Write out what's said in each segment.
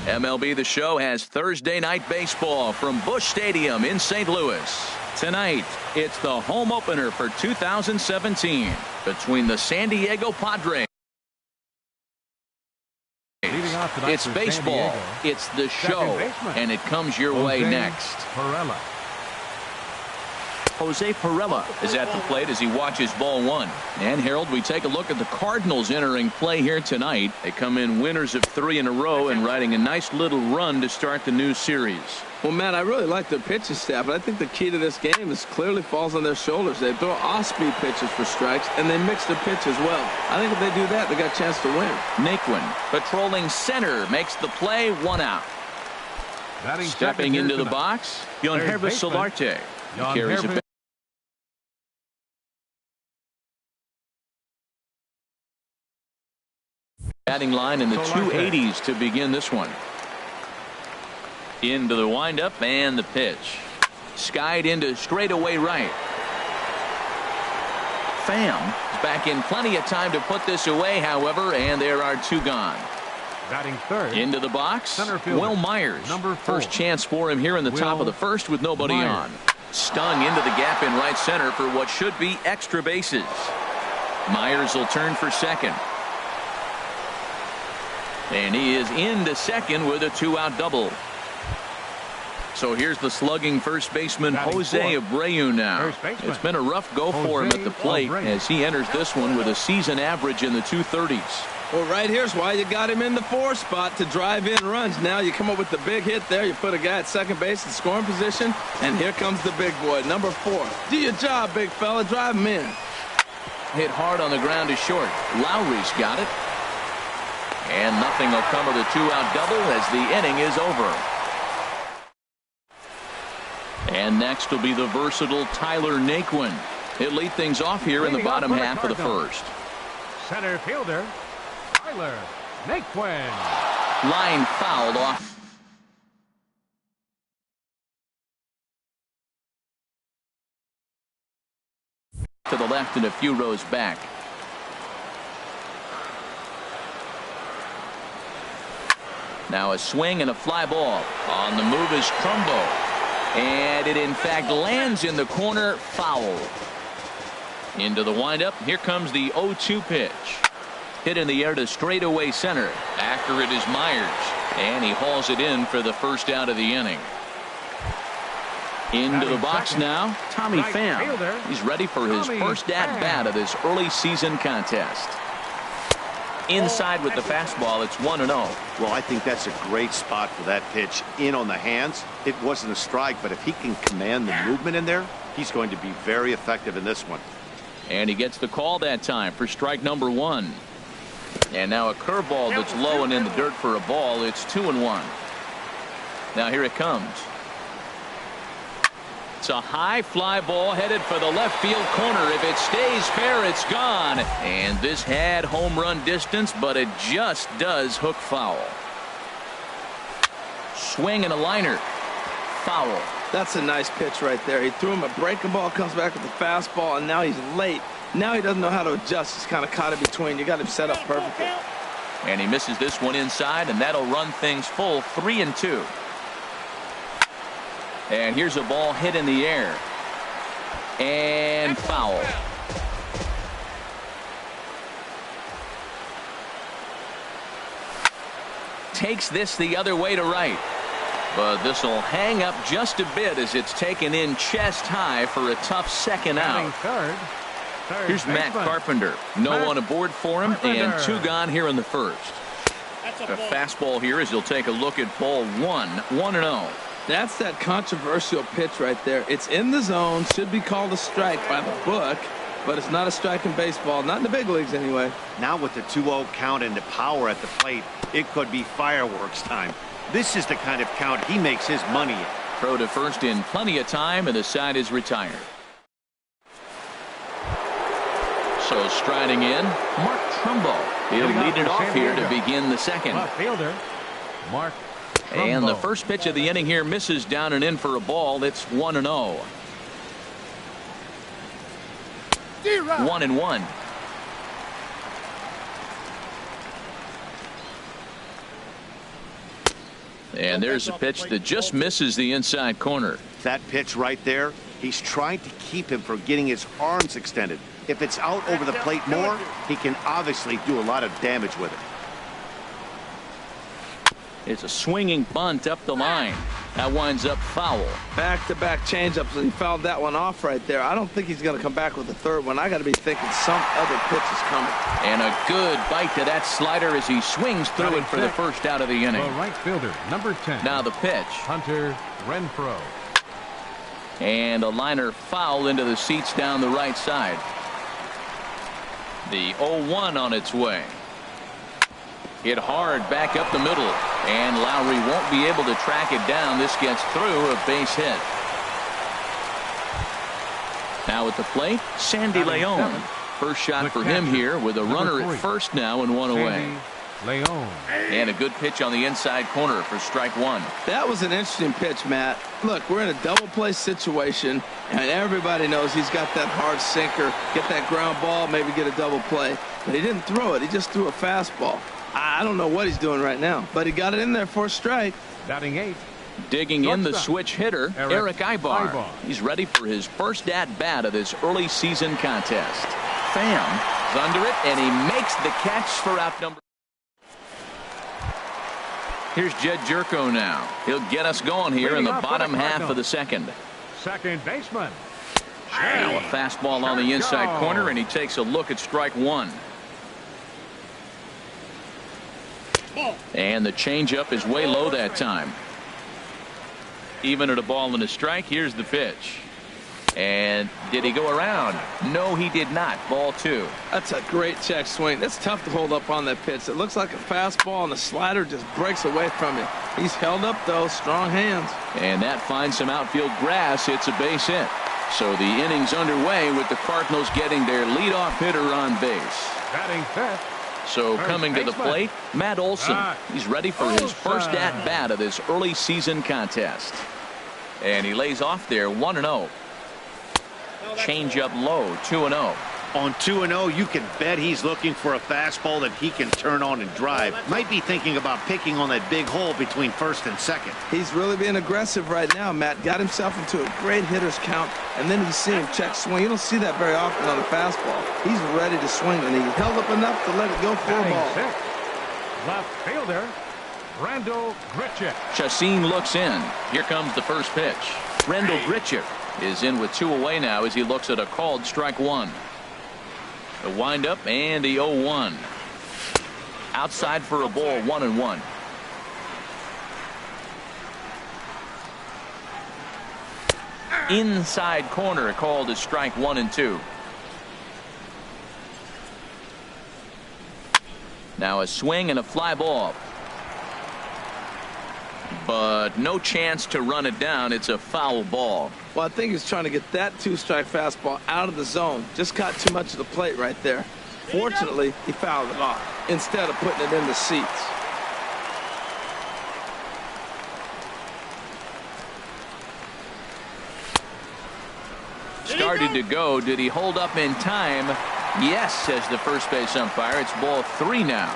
MLB The Show has Thursday night baseball from Busch Stadium in St. Louis. Tonight, it's the home opener for 2017 between the San Diego Padres. It's baseball, it's the show, and it comes your way next. Jose Pirela is at the plate as he watches ball one. And Harold, we take a look at the Cardinals entering play here tonight. They come in winners of 3 in a row and riding a nice little run to start the new series. Well, Matt, I really like their pitching staff, but I think the key to this game is clearly falls on their shoulders. They throw off-speed pitches for strikes, and they mix their pitch as well. I think if they do that, they got a chance to win. Naquin, patrolling center, makes the play, 1 out. Stepping into the box, Yangervis Solarte. He carries it back. Batting line in the 280s to begin this one. Into the windup and the pitch. Skied into straightaway right. Pham is back in plenty of time to put this away, however, and there are 2 gone. Batting third. Into the box, Will Myers. First chance for him here in the top of the first with nobody on. Stung into the gap in right center for what should be extra bases. Myers will turn for second. And he is into second with a 2-out double. So here's the slugging first baseman Jose Abreu now. It's been a rough go for him at the plate as he enters this one with a season average in the 230s. Well, right here's why you got him in the 4 spot to drive in runs. Now you come up with the big hit there. You put a guy at second base in scoring position, and here comes the big boy, number 4. Do your job, big fella. Drive him in. Hit hard on the ground to short. Lowry's got it. And nothing will come of the 2-out double as the inning is over. And next will be the versatile Tyler Naquin. He'll lead things off here in the bottom half of the first. Center fielder, Tyler Naquin. Line fouled off. To the left and a few rows back. Now a swing and a fly ball. On the move is Trumbo. And it in fact lands in the corner, foul. Into the windup. Here comes the 0-2 pitch. Hit in the air to straightaway center. After it is Myers. And he hauls it in for the first out of the inning. Into the box now, Tommy Pham. He's ready for his first at-bat of this early season contest. Inside with the fastball, it's 1-0. Well, I think that's a great spot for that pitch. In on the hands. It wasn't a strike, but if he can command the movement in there, he's going to be very effective in this one. And he gets the call that time for strike number 1. And now a curveball that's low and in the dirt for a ball. It's 2-1. Now here it comes. It's a high fly ball headed for the left field corner. If it stays fair, it's gone. And this had home run distance, but it just does hook foul. Swing and a liner. Foul. That's a nice pitch right there. He threw him a breaking ball, comes back with the fastball, and now he's late. Now he doesn't know how to adjust. He's kind of caught in between. You got him set up perfectly. And he misses this one inside, and that'll run things full 3-2. And here's a ball hit in the air. And foul. Takes this the other way to right. But this will hang up just a bit as it's taken in chest high for a tough second out. Third Here's Matt Carpenter. No one aboard for him, and 2 gone here in the first. A fastball here as he'll take a look at ball 1, 1-0. That's that controversial pitch right there. It's in the zone, should be called a strike by the book, but it's not a strike in baseball, not in the big leagues anyway. Now with the 2-0 count and the power at the plate, it could be fireworks time. This is the kind of count he makes his money in. Throw to first in plenty of time, and the side is retired. So striding in, Mark Trumbo. He'll lead it off here to begin the second. Left fielder, Mark Trumbo. And the first pitch of the inning here misses down and in for a ball. It's 1-0. 1-1. And there's a pitch that just misses the inside corner. That pitch right there, he's trying to keep him from getting his arms extended. If it's out over the plate more, he can obviously do a lot of damage with it. It's a swinging bunt up the line. That winds up foul. Back-to-back changeups, and he fouled that one off right there. I don't think he's going to come back with the third one. I got to be thinking some other pitch is coming. And a good bite to that slider as he swings through it for the first out of the inning. The right fielder, number 10. Now the pitch. Hunter Renfroe. And a liner foul into the seats down the right side. The 0-1 on its way. Hit hard back up the middle, and Lowry won't be able to track it down. This gets through, a base hit. Now at the plate, Sandy Leon. First shot for him here with a runner at first now and one away. Leon. And a good pitch on the inside corner for strike 1. That was an interesting pitch, Matt. Look, we're in a double play situation, and everybody knows he's got that hard sinker. Get that ground ball, maybe get a double play. But he didn't throw it. He just threw a fastball. I don't know what he's doing right now, but he got it in there for a strike. Batting 8. Digging in the switch hitter, Eric Ibar. He's ready for his first at-bat of this early season contest. Pham is under it, and he makes the catch for out number. Here's Jed Jerko now. He'll get us going here in the bottom half of the second. Second baseman. Now a fastball on the inside corner, and he takes a look at strike 1. And the changeup is way low that time. Even at a ball and a strike, here's the pitch. And did he go around? No, he did not. Ball 2. That's a great check swing. That's tough to hold up on that pitch. It looks like a fastball, and the slider just breaks away from him. He's held up, though. Strong hands. And that finds some outfield grass. It's a base hit. So the inning's underway with the Cardinals getting their leadoff hitter on base. Batting 5th. So coming to the plate, Matt Olson. He's ready for his first at-bat of this early season contest. And he lays off there 1-0. Change-up low, 2-0. On 2-0, you can bet he's looking for a fastball that he can turn on and drive. Might be thinking about picking on that big hole between first and second. He's really being aggressive right now, Matt. Got himself into a great hitter's count, and then you see him check swing. You don't see that very often on a fastball. He's ready to swing, and he held up enough to let it go for a ball. Left fielder, Randall Grichuk. Chacin looks in. Here comes the first pitch. Randall Grichuk is in with 2 away now as he looks at a called strike 1. The windup and the 0-1. Outside for a ball, 1-1. Inside corner called as strike 1 and 2. Now a swing and a fly ball. But no chance to run it down. It's a foul ball. Well, I think he's trying to get that 2-strike fastball out of the zone. Just caught too much of the plate right there. Fortunately, he fouled it off instead of putting it in the seats. Started to go. Did he hold up in time? Yes, says the first base umpire. It's ball 3 now.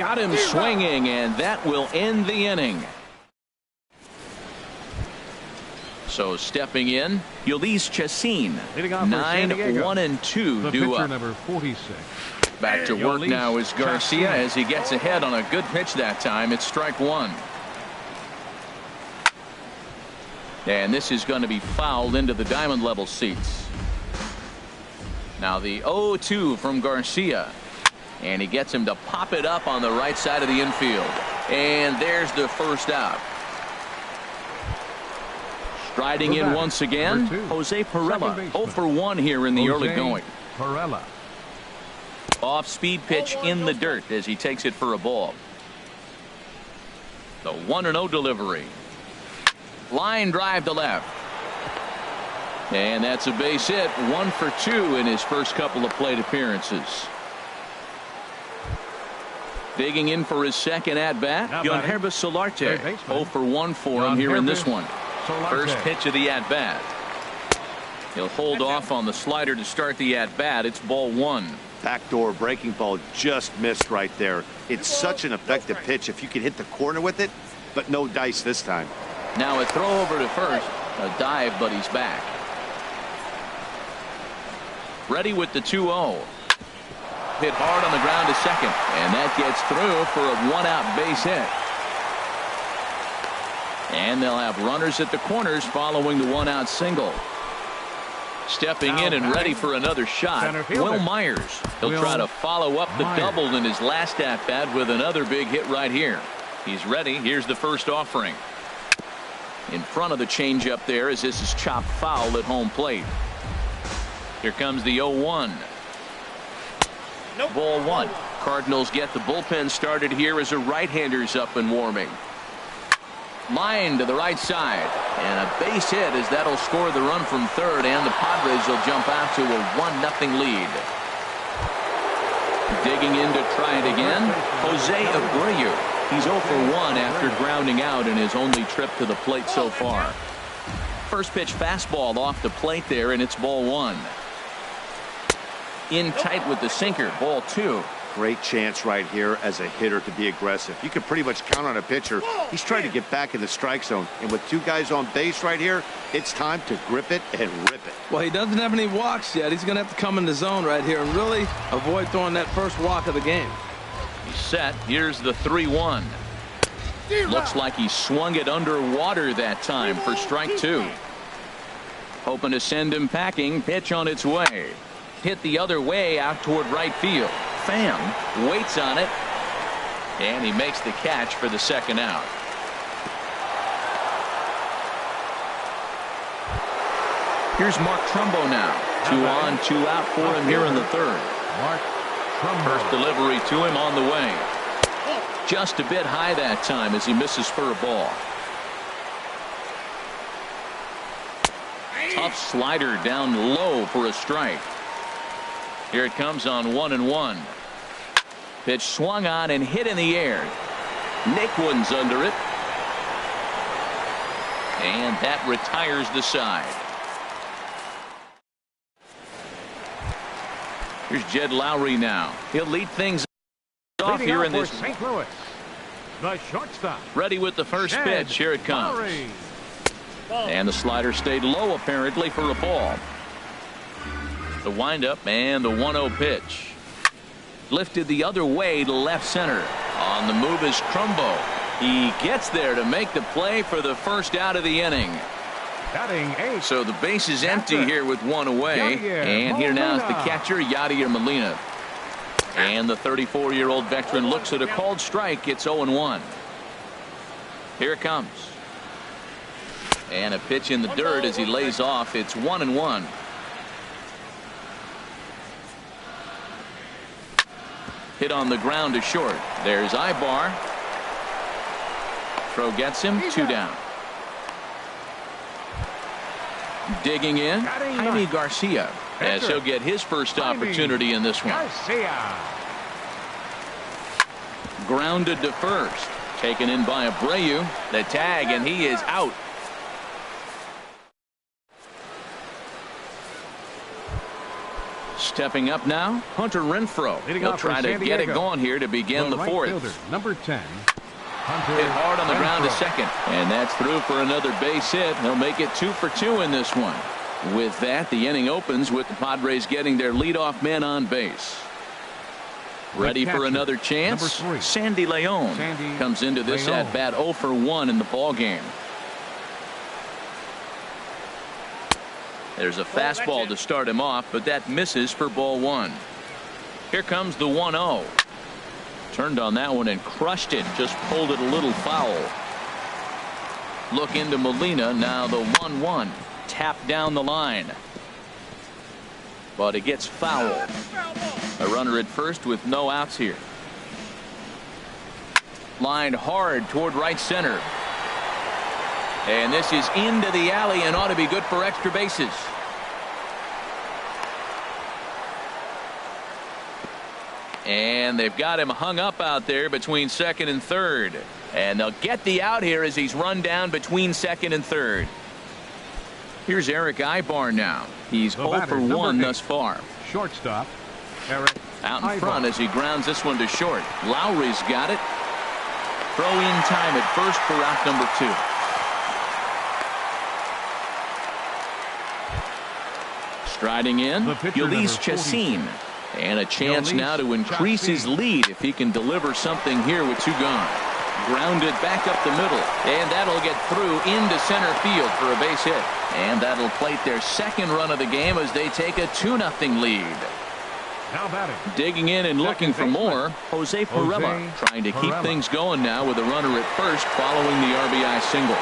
Got him swinging, and that will end the inning. So stepping in, Ulysses Chassin. 9-1-2 due up. Number 46. Back to work now is Garcia as he gets ahead on a good pitch that time. It's strike one. And this is going to be fouled into the diamond level seats. Now the 0-2 from Garcia. And he gets him to pop it up on the right side of the infield. And there's the first out. Striding in once again, Jose Pirela. 0 for 1 here in the early going. Pirela. Off-speed pitch in the dirt as he takes it for a ball. The 1-0 delivery. Line drive to left. And that's a base hit. 1 for 2 in his first couple of plate appearances. Digging in for his second at-bat, Yangervis Solarte. 0 for 1 for him here in this one. First pitch of the at-bat. He'll hold off on the slider to start the at-bat. It's ball 1. Backdoor breaking ball just missed right there. It's such an effective pitch if you can hit the corner with it, but no dice this time. Now a throw over to first. A dive, but he's back. Ready with the 2-0. Hit hard on the ground to second, and that gets through for a 1-out base hit. And they'll have runners at the corners following the 1-out single. Stepping in and ready for another shot, Will Myers. He'll try to follow up the double in his last at-bat with another big hit right here. He's ready. Here's the first offering. In front of the changeup there as this is chopped foul at home plate. Here comes the 0-1. Ball 1. Cardinals get the bullpen started here as a right-hander's up and warming. Line to the right side, and a base hit as that'll score the run from third, and the Padres will jump out to a 1-0 lead. Digging in to try it again, Jose Abreu. He's 0 for 1 after grounding out in his only trip to the plate so far. First pitch fastball off the plate there, and it's ball 1. In tight with the sinker, ball 2. Great chance right here as a hitter to be aggressive. You can pretty much count on a pitcher. He's trying to get back in the strike zone. And with 2 guys on base right here, it's time to grip it and rip it. Well, he doesn't have any walks yet. He's going to have to come in the zone right here and really avoid throwing that first walk of the game. He's set. Here's the 3-1. Looks like he swung it underwater that time for strike 2. Hoping to send him packing. Pitch on its way. Hit the other way out toward right field. Pham waits on it, and he makes the catch for the second out. Here's Mark Trumbo now. 2 on, 2 out for him here in the third. Mark Trumbo. First delivery to him on the way. Just a bit high that time as he misses for a ball. Tough slider down low for a strike. Here it comes on 1-1. Pitch swung on and hit in the air. Nick Wood's under it. And that retires the side. Here's Jed Lowry now. He'll lead things off here in this. St. Louis, the shortstop. Ready with the first Jed pitch. Here it comes. Lowry. And the slider stayed low apparently for a ball. The windup and the 1-0 pitch. Lifted the other way to left center. On the move is Crumbo. He gets there to make the play for the first out of the inning. Batting 8. So the base is empty here with 1 away. Yadier And here now is the Molina. catcher, Yadier Molina. And the 34-year-old veteran looks at a called strike. It's 0-1. Here it comes. And a pitch in the dirt as he lays off. It's 1-1. Hit on the ground to short. There's Ibar. Throw gets him. 2 down. Digging in, Jaime Garcia, as he'll get his first opportunity in this one. Garcia. Grounded to first. Taken in by Abreu. The tag, and he is out. Stepping up now, Hunter Renfroe. Leading He'll off for try to San get it Diego. going here to begin the right fourth. fielder, number 10, Hunter Hit hard on the ground to Renfroe. second. And that's through for another base hit. He'll make it 2 for 2 in this one. With that, the inning opens with the Padres getting their leadoff man on base. Ready for catcher, another chance? number 3. Sandy Leon Sandy comes into this Leon. at bat 0 for 1 in the ball game. There's a fastball to start him off, but that misses for ball 1. Here comes the 1-0. Turned on that one and crushed it. Just pulled it a little foul. Look into Molina. Now the 1-1. Tap down the line. But it gets foul. A runner at first with no outs here. Lined hard toward right center. And this is into the alley and ought to be good for extra bases. And they've got him hung up out there between second and third. And they'll get the out here as he's run down between second and third. Here's Eric Ibar now. He's 0 for 1 thus far. Shortstop, Eric Out in Ibar. front as he grounds this one to short. Lowry's got it. Throw in time at first for out number 2. Striding in, The pitcher, Ulysses number 40. Chassin. And a chance Ulysses now to increase his Chassin. lead if he can deliver something here with 2 gone. Grounded back up the middle. And that'll get through into center field for a base hit. And that'll plate their second run of the game as they take a 2-0 lead. Now batting, Digging in and looking for baseman, more, Jose Pirela, Jose trying to keep Pirela. things going now with a runner at first following the RBI single.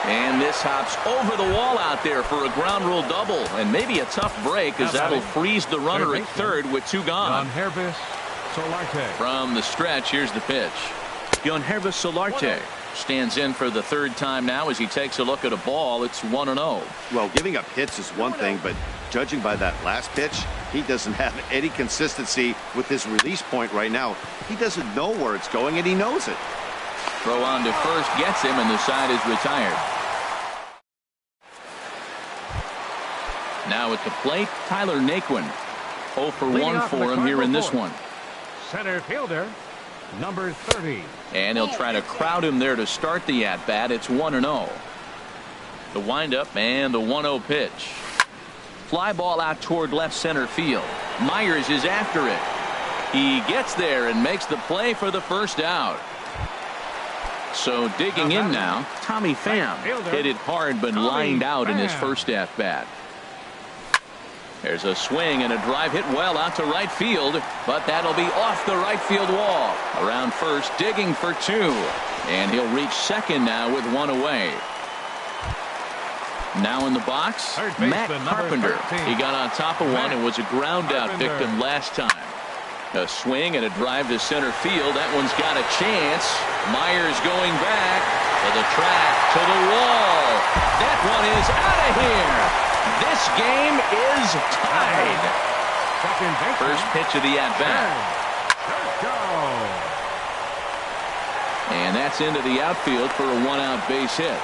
And this hops over the wall out there for a ground rule double, and maybe a tough break as Now that'll batting, freeze the runner third at baseman, third with 2 gone. Don Hervis Solarte. From the stretch, here's the pitch. Hervis Solarte stands in for the 3rd time now as he takes a look at a ball. It's 1-0. Well, giving up hits is one thing, but judging by that last pitch, he doesn't have any consistency with his release point right now. He doesn't know where it's going, and he knows it. Throw on to first gets him, and the side is retired. Now at the plate, Tyler Naquin. 0 for Leading 1 off in for the him here in Cardinal this fourth. one. Center fielder, number 30. And he'll try to crowd him there to start the at-bat. It's 1-0. The windup and the 1-0 pitch. Fly ball out toward left center field. Myers is after it. He gets there and makes the play for the first out. So digging in now, Tommy Pham hit it hard but lined out in his first at-bat. There's a swing and a drive hit well out to right field, but that'll be off the right field wall. Around first, digging for 2. And he'll reach second now with 1 away. Now in the box, Third baseman, Matt number Carpenter. 13. He got on top of one and was a ground out Carpenter. victim last time. A swing and a drive to center field. That one's got a chance. Myers going back to the track, to the wall. That one is out of here. This game is tied. Second baseman, First pitch of the at-bat. And that's into the outfield for a 1-out base hit.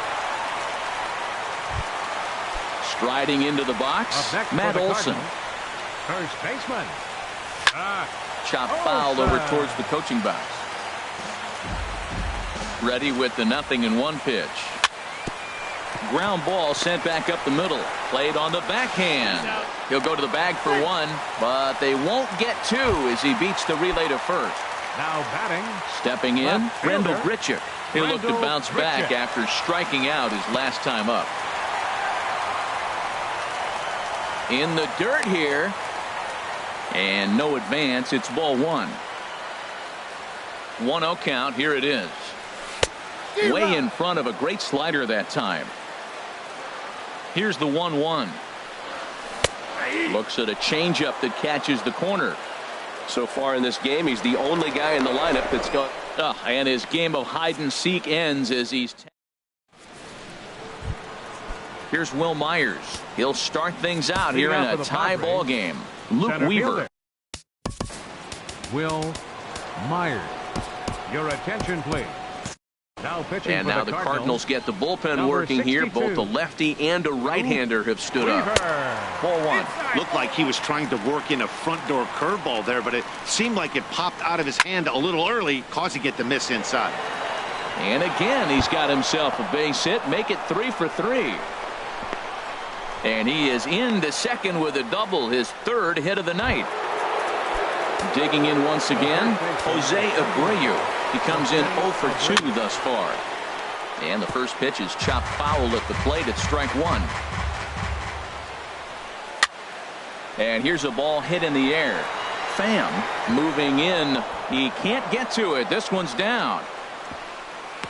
Striding into the box, Matt Olson. First baseman. Chop fouled over towards the coaching box. Ready with the 0-1 pitch. Ground ball sent back up the middle. Played on the backhand. He'll go to the bag for 1, but they won't get 2 as he beats the relay to first. Now batting, Stepping in, left fielder, Randall Grichuk. He'll look to Randall bounce back Grichuk. after striking out his last time up. In the dirt here. And no advance. It's ball 1. 1-0 count. Here it is. Way in front of a great slider that time. Here's the 1-1. Looks at a changeup that catches the corner. So far in this game, he's the only guy in the lineup that's gone. And his game of hide and seek ends as he's. Here's Will Myers. He'll start things out here in a tie ball game. Luke center Weaver. fielder, Will Myers. Your attention, please. Now pitching And for now the Cardinals get the bullpen Number working here. 62. Both a lefty and a right-hander have stood up. Weaver. 4-1. Looked like he was trying to work in a front door curveball there, but it seemed like it popped out of his hand a little early, causing it to miss inside. And again, he's got himself a base hit. Make it 3 for 3. And he is into second with a double, his third hit of the night. Digging in once again, Jose Abreu. He comes in 0 for 2 thus far. And the first pitch is chopped foul at the plate at strike 1. And here's a ball hit in the air. Pham moving in. He can't get to it. This one's down.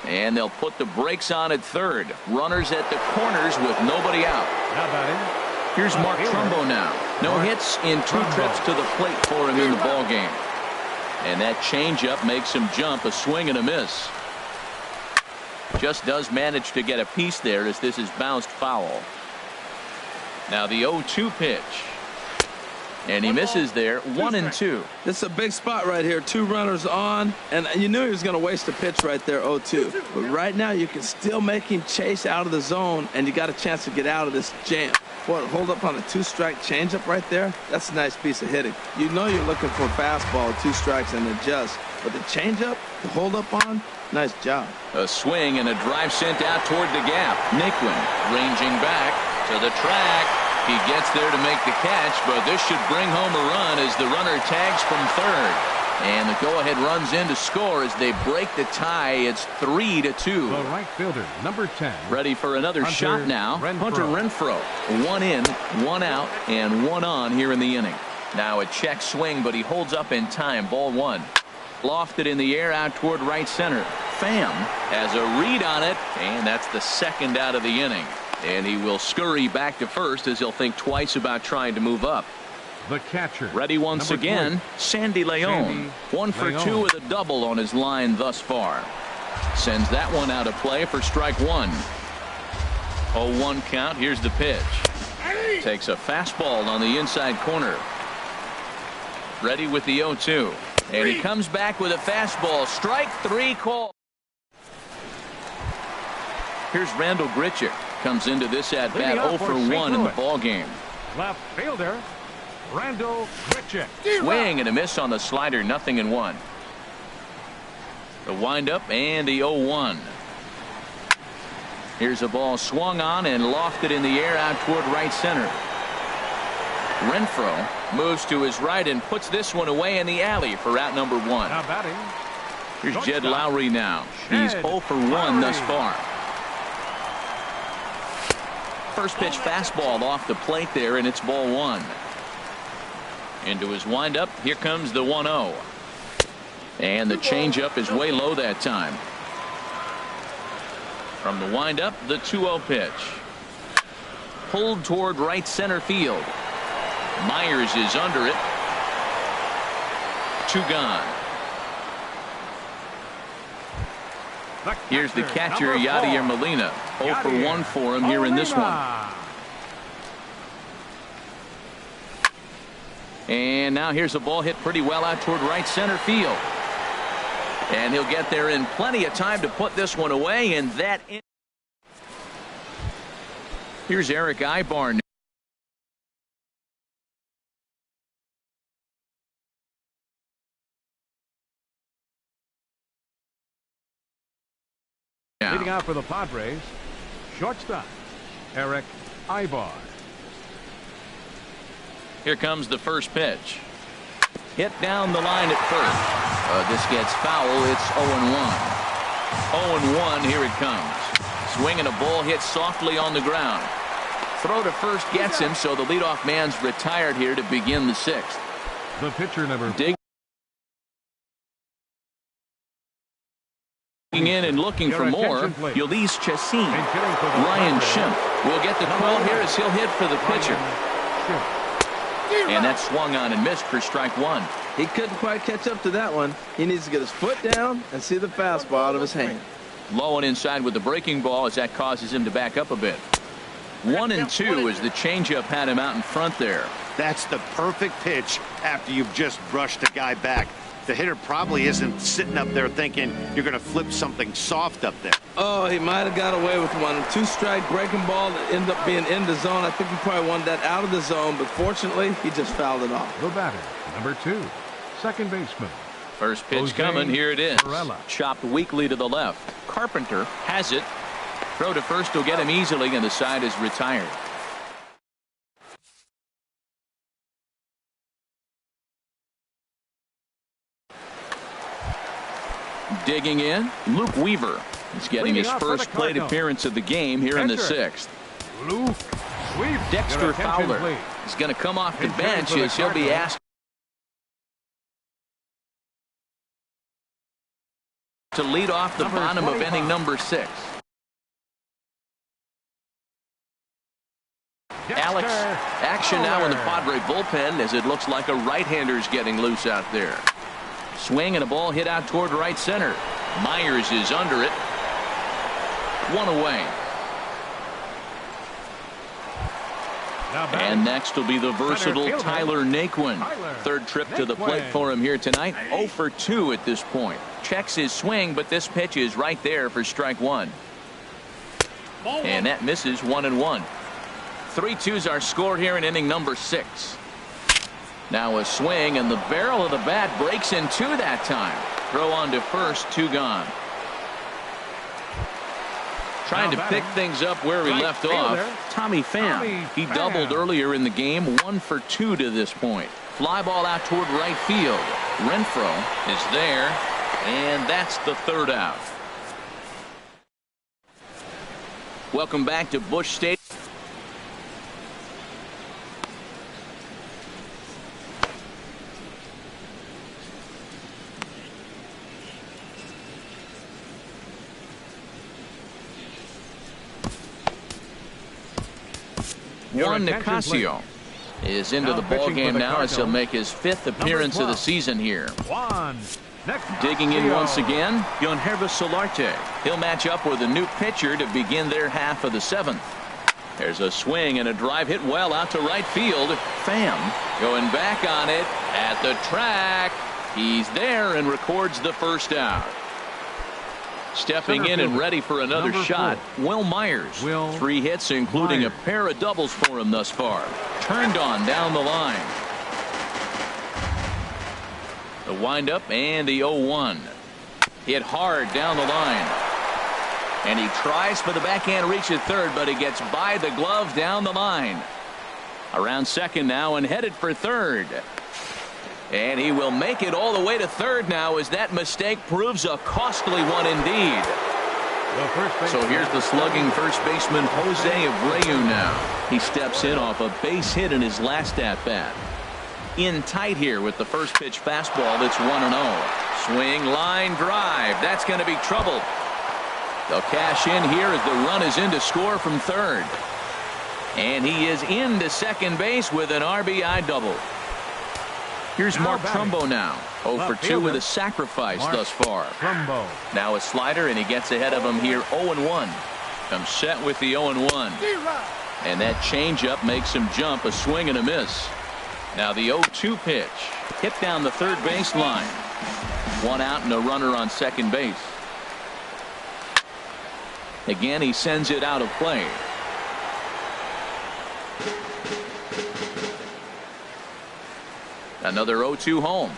And they'll put the brakes on at third. Runners at the corners with nobody out. Now batting. Here's Mark Trumbo now. No hits in 2 trips to the plate for him in the ball game. And that changeup makes him jump. A swing and a miss. Just does manage to get a piece there as this is bounced foul. Now the 0-2 pitch. And he misses there. 1-2. This is a big spot right here. 2 runners on, and you knew he was going to waste a pitch right there, 0-2. But right now you can still make him chase out of the zone, and you got a chance to get out of this jam. What, hold up on a 2-strike changeup right there? That's a nice piece of hitting. You know you're looking for a fastball, 2 strikes and adjust. But the changeup, the hold up on, nice job. A swing and a drive sent out toward the gap. Naquin ranging back to the track. He gets there to make the catch, but this should bring home a run as the runner tags from third. And the go-ahead runs in to score as they break the tie. It's 3-2. The right fielder, number 10. Ready for another Hunter shot now. Renfroe. Hunter Renfroe. 1 in, 1 out, and 1 on here in the inning. Now a check swing, but he holds up in time. Ball 1. Lofted in the air out toward right center. Pham has a read on it, and that's the second out of the inning. And he will scurry back to first as he'll think twice about trying to move up. The catcher. Ready once number again, 3. Sandy Leon. Sandy 1 for Leon. 2 with a double on his line thus far. Sends that one out of play for strike 1. 0-1 count. Here's the pitch. Takes a fastball on the inside corner. Ready with the 0-2. And he comes back with a fastball. Strike 3 call. Here's Randall Grichuk. Comes into this at bat 0 for 1 in the ball game. Left fielder, Randall Grichuk. Swing and a miss on the slider. 0-1. The windup and the 0-1. Here's a ball swung on and lofted in the air out toward right center. Renfroe moves to his right and puts this one away in the alley for out number 1. Now batting. Here's Jed shortstop, Lowry now. He's Jed 0 for 1 Lowry. thus far. First pitch fastball off the plate there, and it's ball 1. Into his windup. Here comes the 1-0. And the changeup is way low that time. From the windup, the 2-0 pitch. Pulled toward right center field. Myers is under it. 2 gone. Here's the catcher, Yadier Molina. 0 for 1 for him here in this one. And now here's a ball hit pretty well out toward right center field. And he'll get there in plenty of time to put this one away, and that. Here's Eric Ibar. Leading out for the Padres, shortstop, Eric Ibar. Here comes the first pitch. Hit down the line at first. This gets foul. It's 0-1. 0-1. Here it comes. Swinging a ball hit softly on the ground. Throw to first gets him, so the leadoff man's retired here to begin the 6th. The pitcher number. Digging in and looking for more. Ulysses Chassin. Ryan Schimpf will get the call here as he'll hit for the pitcher. And that swung on and missed for strike 1. He couldn't quite catch up to that one. He needs to get his foot down and see the fastball out of his hand. Low and inside with the breaking ball as that causes him to back up a bit. 1-2 as the changeup had him out in front there. That's the perfect pitch after you've just brushed a guy back. The hitter probably isn't sitting up there thinking you're going to flip something soft up there. Oh, he might have got away with one. 2-strike breaking ball that ended up being in the zone. I think he probably wanted that out of the zone, but fortunately, he just fouled it off. The batter, number 2, second baseman. First pitch Jose coming. Here it is. Varela. Chopped weakly to the left. Carpenter has it. Throw to first will get him easily, and the side is retired. Digging in, Luke Weaver. He's getting his first plate appearance of the game here in the 6th. Luke Weaver. Dexter Fowler is going to come off the bench as he'll be asked to lead off the bottom of inning number 6. Alex, action now in the Padre bullpen as it looks like a right-hander's getting loose out there. Swing and a ball hit out toward right center. Myers is under it. 1 away. And next will be the versatile Tyler Naquin. Third trip to the plate for him here tonight. 0 for 2 at this point. Checks his swing, but this pitch is right there for strike 1. And that misses. 1-1. 3-2's our score here in inning number 6. Now a swing, and the barrel of the bat breaks in 2 that time. Throw on to first, 2 gone. Trying to pick things up where he left off. Tommy Pham. He doubled earlier in the game. 1 for 2 to this point. Fly ball out toward right field. Renfroe is there, and that's the 3rd out. Welcome back to Busch Stadium. Juan Nicasio is into the ball game now as he'll make his 5th appearance of the season here. Digging in once again, Yangervis Solarte. He'll match up with a new pitcher to begin their half of the 7th. There's a swing and a drive hit well out to right field. Pham going back on it at the track. He's there and records the 1st out. Stepping in and ready for another shot, Will Myers. 3 hits, including a pair of doubles for him thus far. Turned on down the line. The windup and the 0-1. Hit hard down the line. And he tries for the backhand reach at third, but he gets by the glove down the line. Around second now and headed for third. And he will make it all the way to third now as that mistake proves a costly one indeed. So here's the slugging first baseman Jose Abreu now. He steps in off a base hit in his last at-bat. In tight here with the first pitch fastball that's 1-0. Swing, line, drive. That's going to be trouble. They'll cash in here as the run is in to score from third. And he is into second base with an RBI double. Here's Mark Trumbo now. 0 for 2 with a sacrifice thus far. Now a slider, and he gets ahead of him here 0-1. Comes set with the 0-1. And that changeup makes him jump. A swing and a miss. Now the 0-2 pitch. Hit down the third base line. 1 out and a runner on second base. Again, he sends it out of play. Another 0-2 home.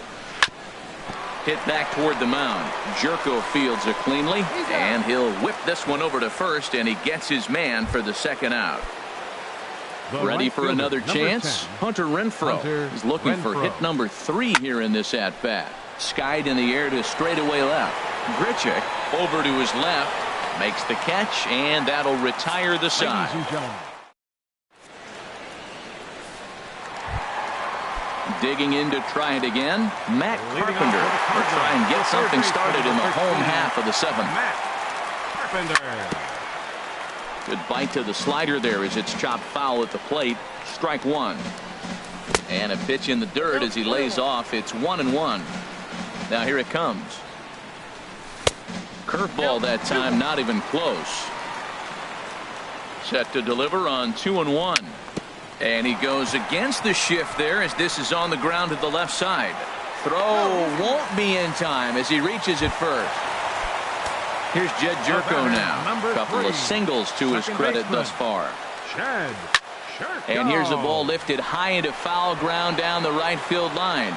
Hit back toward the mound. Jerko fields it cleanly, and he'll whip this one over to first, and he gets his man for the 2nd out. Ready for another chance? Hunter Renfroe is looking for hit number 3 here in this at-bat. Skied in the air to straightaway left. Grichuk over to his left, makes the catch, and that'll retire the side. Digging in to try it again, Matt Carpenter will try and get something started in the home half of the 7th. Good bite to the slider there as it's chopped foul at the plate. Strike 1. And a pitch in the dirt as he lays off. It's 1-1. Now here it comes. Curveball that time, not even close. Set to deliver on 2-1. And he goes against the shift there as this is on the ground to the left side. throw won't be in time as he reaches it first. Here's Jed Jerko now. A couple of singles to his credit thus far. And here's a ball lifted high into foul ground down the right field line.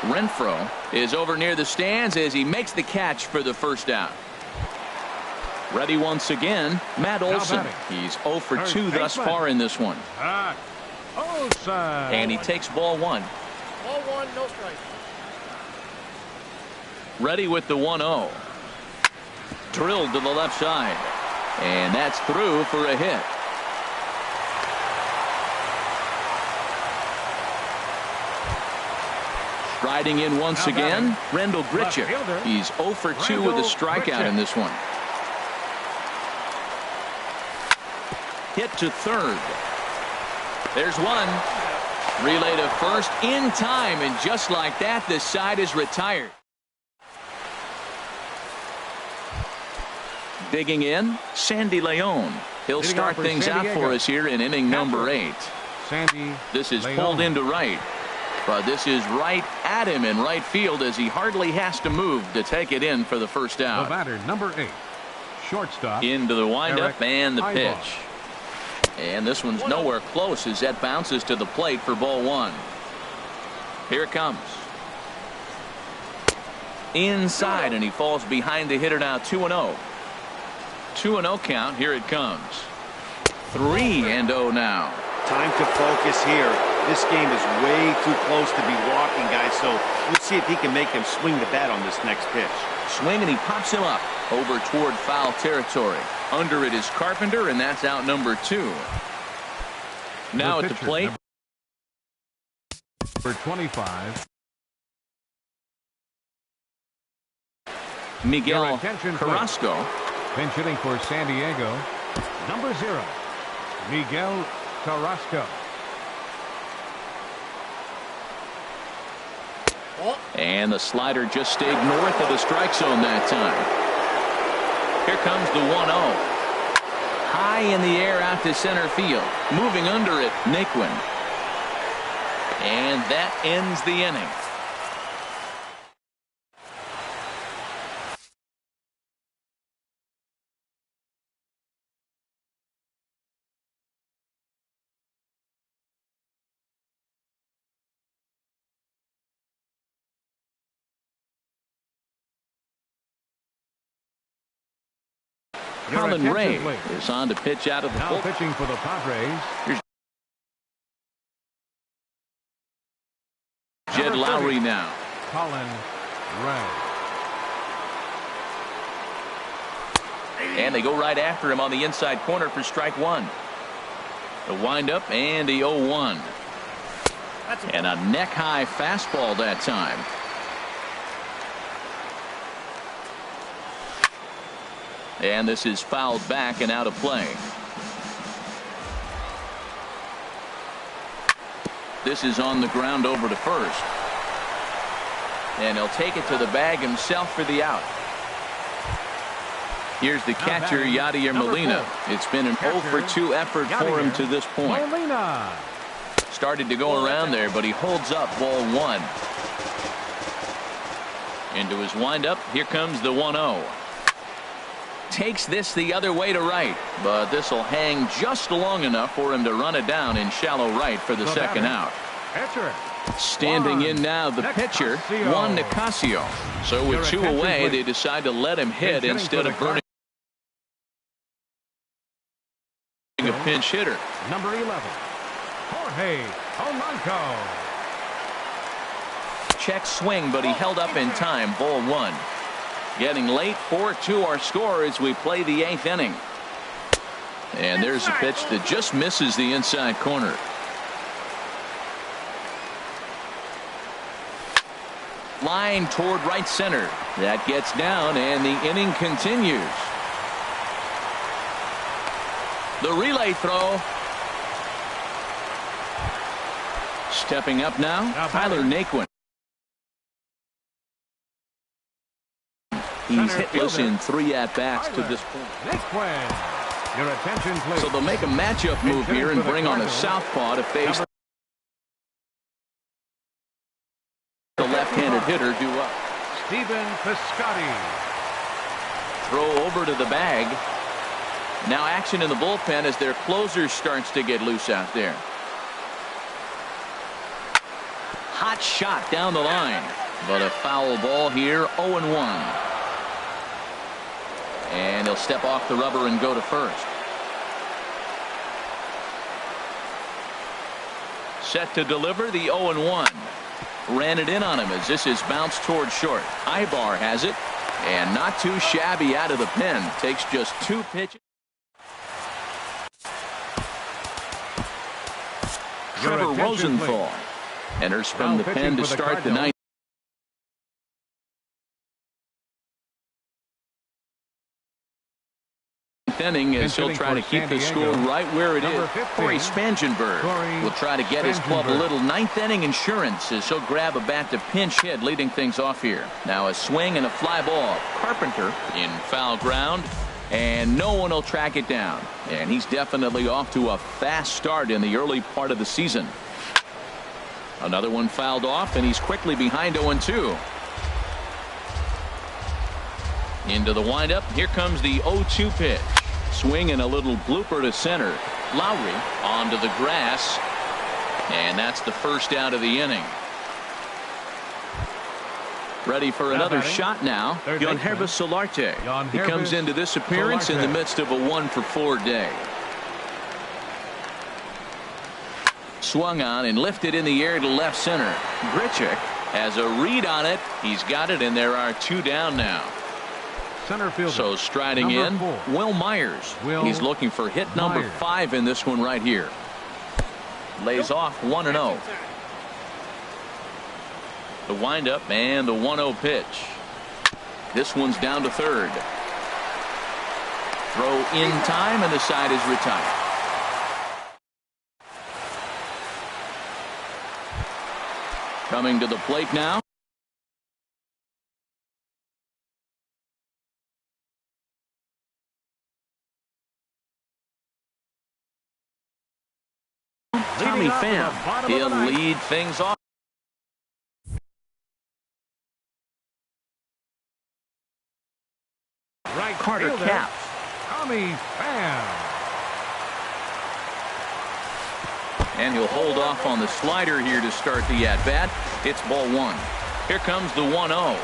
Renfroe is over near the stands as he makes the catch for the first out. Ready once again, Matt Olson. He's 0 for 2 thus far in this one. And he takes ball 1. Ball 1, no strike. Ready with the 1-0. Drilled to the left side. And that's through for a hit. Striding in once again, Rendell Grichuk. He's 0 for 2 with a strikeout in this one. Hit to third. There's one. Relay to first in time, and just like that, the side is retired. Digging in, Sandy Leon. He'll start things out for us here in inning number 8. This is pulled into right. But this is right at him in right field as he hardly has to move to take it in for the first out. The batter, number 8, shortstop. Into the windup and the pitch. And this one's nowhere close as that bounces to the plate for ball 1. Here it comes. Inside, and he falls behind the hitter now. 2-0. 2-0 count. Here it comes. 3-0 now. Time to focus here. This game is way too close to be walking, guys, so we'll see if he can make him swing the bat on this next pitch. Swing, and he pops him up over toward foul territory. Under it is Carpenter, and that's out number 2. Now at the plate, number 25, Miguel Carrasco. Pinch hitting for San Diego, number 0, Miguel Carrasco. And the slider just stayed north of the strike zone that time. Here comes the 1-0. High in the air out to center field. Moving under it, Naquin. And that ends the inning. Colin Ray is on to pitch out of the now pitching for the Padres. Here's Jed Lowry now. Colin Ray. And they go right after him on the inside corner for strike 1. The windup and the 0-1. And a neck-high fastball that time. And this is fouled back and out of play. This is on the ground over to first. And he'll take it to the bag himself for the out. Here's the catcher, Yadier Molina. It's been an 0 for 2 effort for him to this point. Started to go around there, but he holds up ball 1. Into his windup. Here comes the 1-0. Takes this the other way to right, but this will hang just long enough for him to run it down in shallow right for the second out. Standing in now, the pitcher, Juan Nicasio. So with 2 away, they decide to let him hit instead of burning a pinch hitter. Number 11, Jorge Polanco. Check swing, but he held up in time. Ball 1. Getting late, 4-2 our score as we play the 8th inning. And there's a pitch that just misses the inside corner. Line toward right center. That gets down, and the inning continues. The relay throw. Stepping up now, Tyler Naquin. He's hitless in 3 at-bats to this point. Your attention, please. So they'll make a matchup move here and bring on a southpaw to face the left-handed hitter due up. Stephen Piscotty. Throw over to the bag. Now action in the bullpen as their closer starts to get loose out there. Hot shot down the line, but a foul ball here. 0-1. And he'll step off the rubber and go to first. Set to deliver the 0-1. Ran it in on him as this is bounced towards short. Ibar has it, and not too shabby out of the pen. Takes just 2 pitches. Trevor Rosenthal enters from the pen to start the ninth inning as he'll try to keep the score right where it is. Corey Spangenberg will try to get his club a little ninth inning insurance as he'll grab a bat to pinch hit, leading things off here. Now a swing and a fly ball. Carpenter in foul ground, and no one will track it down. And he's definitely off to a fast start in the early part of the season. Another one fouled off, and he's quickly behind 0-2. Into the windup. Here comes the 0-2 pitch. Swing and a little blooper to center. Lowry onto the grass, and that's the first out of the inning. Ready for another shot now. Yangervis Solarte. He comes into this appearance in the midst of a 1-for-4 day. Swung on and lifted in the air to left center. Grichuk has a read on it. He's got it, and there are 2 down now. Center fielder. So striding in, Will Myers. He's looking for hit number 5 in this one right here. Lays off 1-0. The windup and the 1-0 pitch. This one's down to third. Throw in time, and the side is retired. Coming to the plate now. Tommy Pham. He'll lead things off. Right Carter fielder, Cap. Tommy Pham. And he'll hold off on the slider here to start the at-bat. It's ball 1. Here comes the 1-0.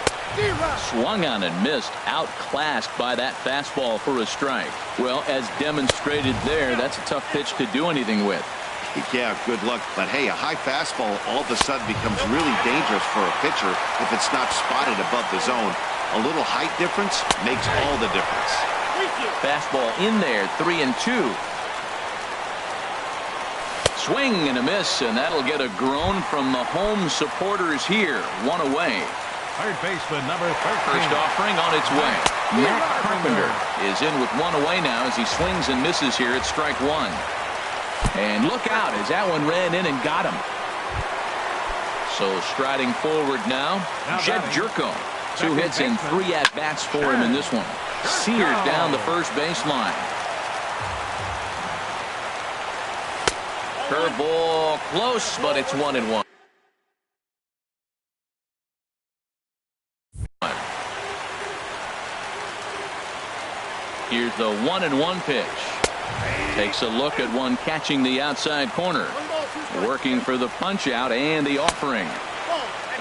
Swung on and missed. Outclassed by that fastball for a strike. Well, as demonstrated there, that's a tough pitch to do anything with. Yeah, good luck. But hey, a high fastball all of a sudden becomes really dangerous for a pitcher if it's not spotted above the zone. A little height difference makes all the difference. Fastball in there, 3-2. Swing and a miss, and that'll get a groan from the home supporters here. 1 away. Third baseman number 13. First offering on its way. Matt Carpenter is in with 1 away now as he swings and misses here at strike 1. And look out as that one ran in and got him. So striding forward now, Jed Jerko. 2 hits and 3 at-bats for him in this one. Seared down the first baseline. Curveball close, but it's 1-1. Here's the 1-1 pitch. Takes a look at one catching the outside corner. Working for the punch out and the offering.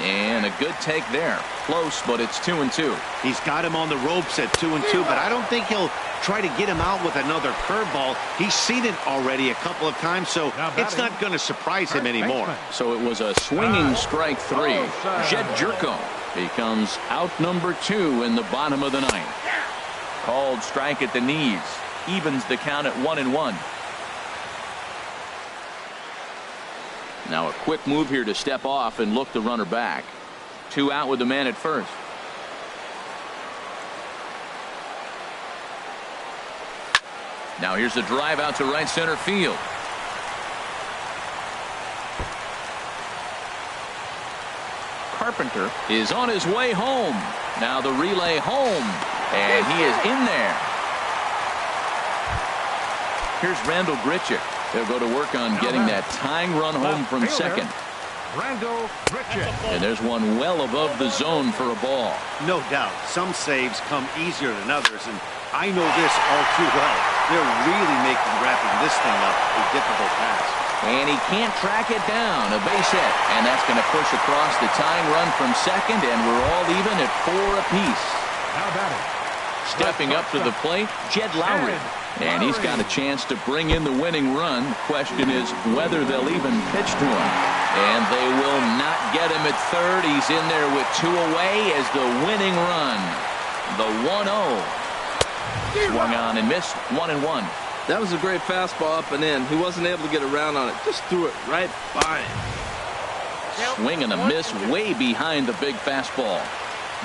And a good take there. Close, but it's 2-2. He's got him on the ropes at 2-2, but I don't think he'll try to get him out with another curveball. He's seen it already a couple of times, so it's not going to surprise him anymore. So it was a swinging strike 3. Jed Jerko becomes out number 2 in the bottom of the 9th. Called strike at the knees. Evens the count at 1-1. Now a quick move here to step off and look the runner back. 2 out with the man at first. Now here's a drive out to right center field. Carpenter is on his way home. Now the relay home, and he is in there. Here's Randall Grichuk. They'll go to work on getting that tying run home from second. And there's one well above the zone for a ball. No doubt. Some saves come easier than others, and I know this all too well. They're really making wrapping this thing up a difficult task. And he can't track it down. A base hit. And that's going to push across the tying run from second, and we're all even at 4 apiece. How about it? Stepping up to the plate, Jed Lowry. And he's got a chance to bring in the winning run. Question is whether they'll even pitch to him. And they will not get him at third. He's in there with 2 away as the winning run. The 1-0. Swung on and missed. 1-1. That was a great fastball up and in. He wasn't able to get around on it. Just threw it right by him. Swing and a miss way behind the big fastball.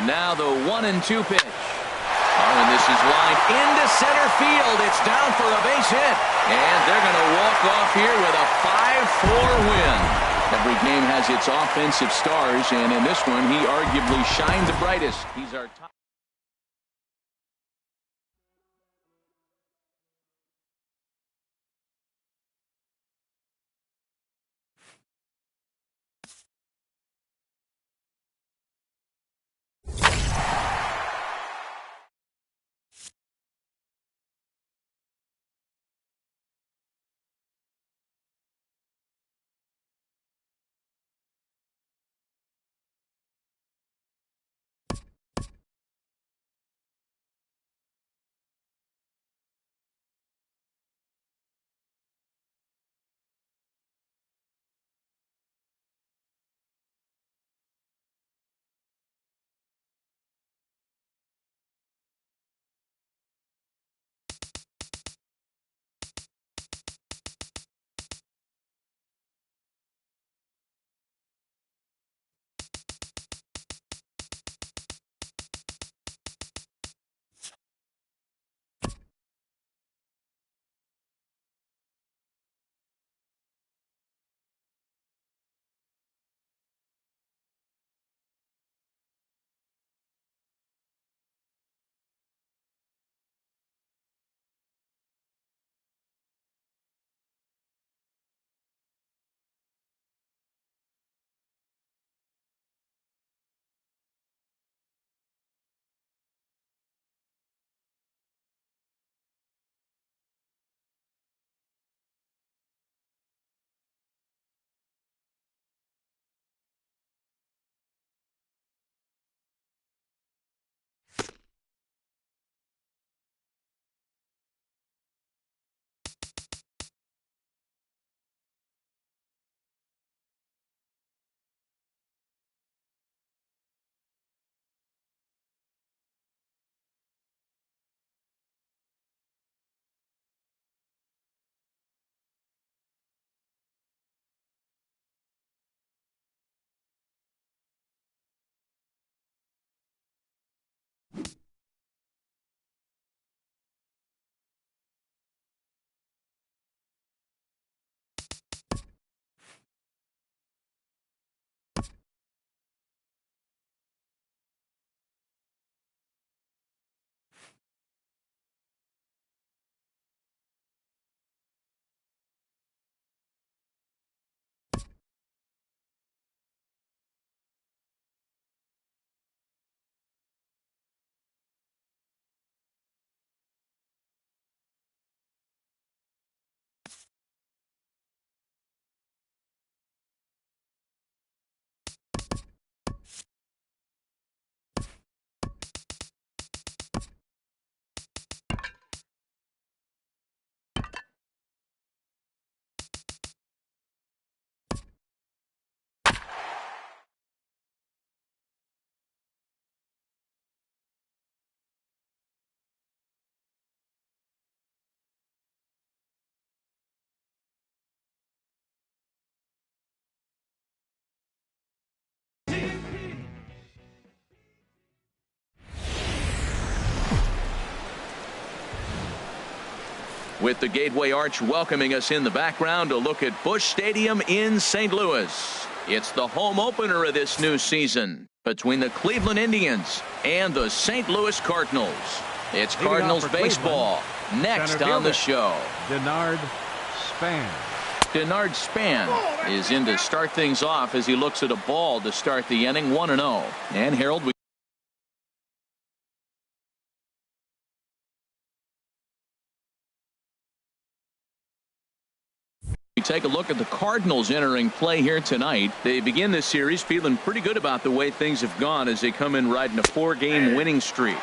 Now the 1-2 pitch. Oh, and this is lined into center field. It's down for a base hit. And they're going to walk off here with a 5-4 win. Every game has its offensive stars, and in this one, he arguably shined the brightest. He's our top. With the Gateway Arch welcoming us in the background, a look at Busch Stadium in St. Louis. It's the home opener of this new season between the Cleveland Indians and the St. Louis Cardinals. It's Cardinals baseball next on the show. Denard Span. Denard Span is in to start things off as he looks at a ball to start the inning. 1-0. And Harold, we take a look at the Cardinals entering play here tonight. They begin this series feeling pretty good about the way things have gone as they come in riding a 4-game winning streak.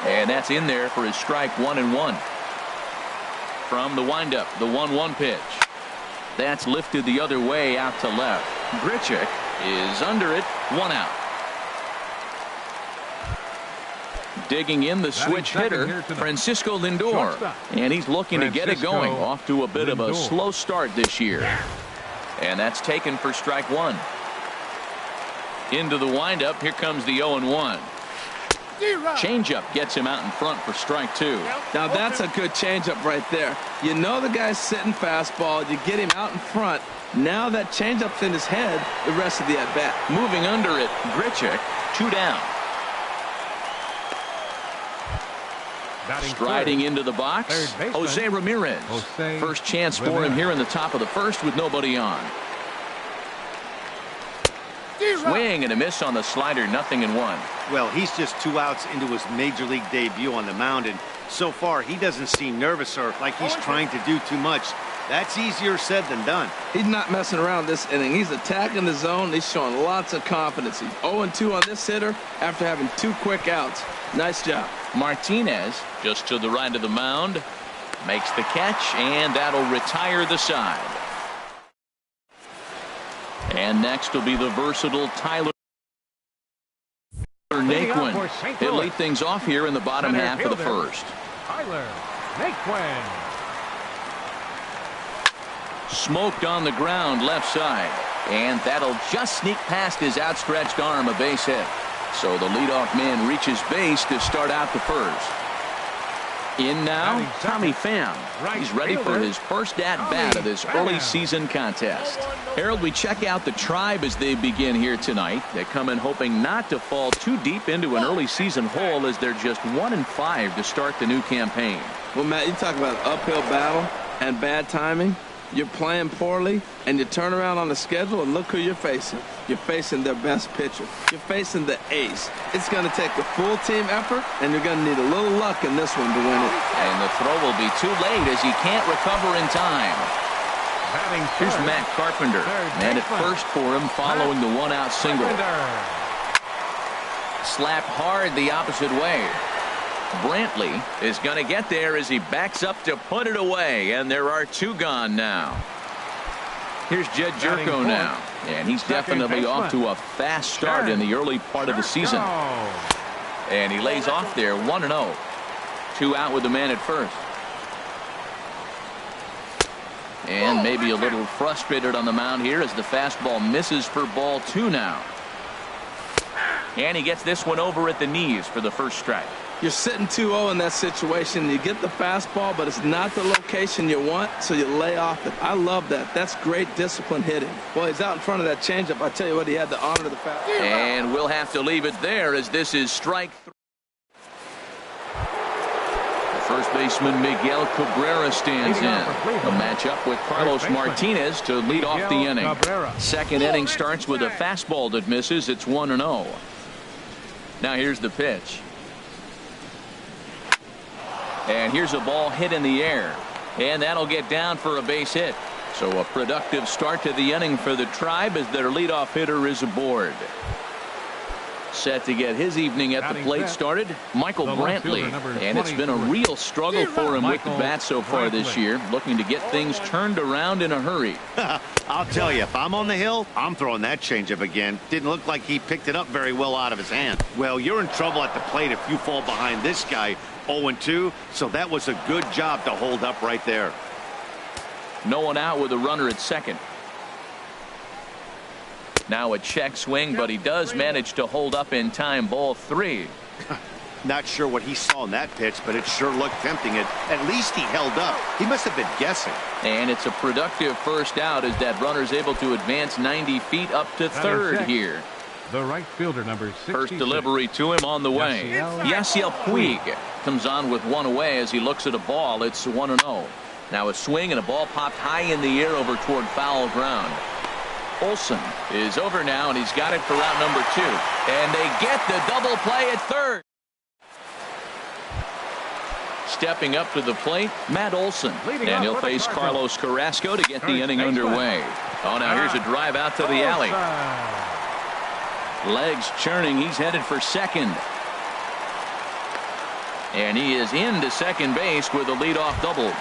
And that's in there for his strike 1-1. From the windup, the 1-1 pitch. That's lifted the other way out to left. Grichuk is under it. 1 out. Digging in the switch hitter, Francisco Lindor. And he's looking to get it going. Off to a bit of a slow start this year. And that's taken for strike 1. Into the windup. Here comes the 0-1. Changeup gets him out in front for strike 2. Now that's a good changeup right there. You know the guy's sitting fastball. You get him out in front. Now that changeup's in his head the rest of the at-bat. Moving under it, Grichuk. 2 down. Striding into the box, Jose Ramirez. First chance for him here in the top of the first with nobody on. Swing and a miss on the slider. 0-1. Well, he's just 2 outs into his major league debut on the mound, and so far he doesn't seem nervous or like he's trying to do too much. That's easier said than done. He's not messing around this inning. He's attacking the zone. He's showing lots of confidence. He's 0-2 on this hitter after having 2 quick outs. Nice job. Martinez just to the right of the mound, makes the catch, and that'll retire the side. And next will be the versatile Tyler Naquin. He'll lead things off here in the bottom half of the first. Tyler Naquin. Smoked on the ground left side, and that'll just sneak past his outstretched arm, a base hit. So the leadoff man reaches base to start out the first. In now, Tommy Pham. He's ready for his first at-bat of this early season contest. Harold, we check out the Tribe as they begin here tonight. They come in hoping not to fall too deep into an early season hole as they're just 1-5 to start the new campaign. Well, Matt, you talk about uphill battle and bad timing. You're playing poorly, and you turn around on the schedule, and look who you're facing. You're facing their best pitcher. You're facing the ace. It's going to take a full team effort, and you're going to need a little luck in this one to win it. And the throw will be too late as he can't recover in time. Here's Matt Carpenter. Man at first for him following the 1-out single. Slapped hard the opposite way. Brantley is going to get there as he backs up to put it away, and there are 2 gone now. Here's Jed Jerko now, and he's definitely off to a fast start in the early part of the season. And he lays off there 1-0. 2 out with the man at first. And maybe a little frustrated on the mound here as the fastball misses for ball 2 now. And he gets this one over at the knees for the first strike. You're sitting 2-0 in that situation. You get the fastball, but it's not the location you want, so you lay off it. I love that. That's great discipline hitting. Well, he's out in front of that changeup. I tell you what, he had the honor of the fastball. And we'll have to leave it there as this is strike 3. The first baseman Miguel Cabrera stands in. A matchup with Carlos Martinez to lead off the inning. Second inning starts with a fastball that misses. It's 1-0. Now here's the pitch. And here's a ball hit in the air, and that'll get down for a base hit. So a productive start to the inning for the Tribe as their leadoff hitter is aboard. Set to get his evening at the plate started, Michael Brantley. And it's been a real struggle for him with the bat so far this year, looking to get things turned around in a hurry. I'll tell you, if I'm on the hill, I'm throwing that changeup again. Didn't look like he picked it up very well out of his hand. Well, you're in trouble at the plate if you fall behind this guy 0-2, so that was a good job to hold up right there. No one out with a runner at second. Now a check swing, but he does manage to hold up in time. Ball 3. Not sure what he saw in that pitch, but it sure looked tempting. At least he held up. He must have been guessing. And it's a productive first out as that runner's able to advance 90 feet up to third here. The right fielder, number 66. First delivery to him on the way. Yasiel Puig comes on with 1 away as he looks at a ball. It's 1-0. Now a swing and a ball popped high in the air over toward foul ground. Olsen is over now, and he's got it for route number 2. And they get the double play at third. Stepping up to the plate, Matt Olsen. And he'll face Carlos Carrasco to get the inning underway. Oh, now here's a drive out to the alley. Legs churning. He's headed for second. And he is into second base with a leadoff double.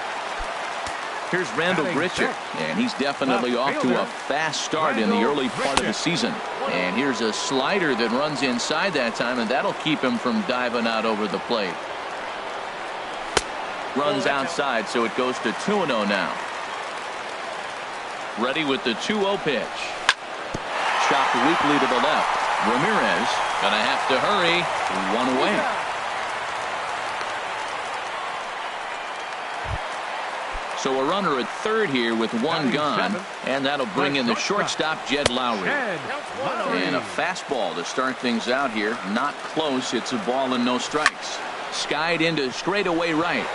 Here's Randall Grichuk, and he's definitely off to a fast start in the early part of the season. And here's a slider that runs inside that time, and that'll keep him from diving out over the plate. Runs outside, so it goes to 2-0 now. Ready with the 2-0 pitch. Chopped weakly to the left. Ramirez gonna have to hurry. 1 away. So a runner at third here with 1 gone, and that'll bring in the shortstop, Jed Lowry. And a fastball to start things out here. Not close. It's a ball and no strikes. Skied into straightaway right.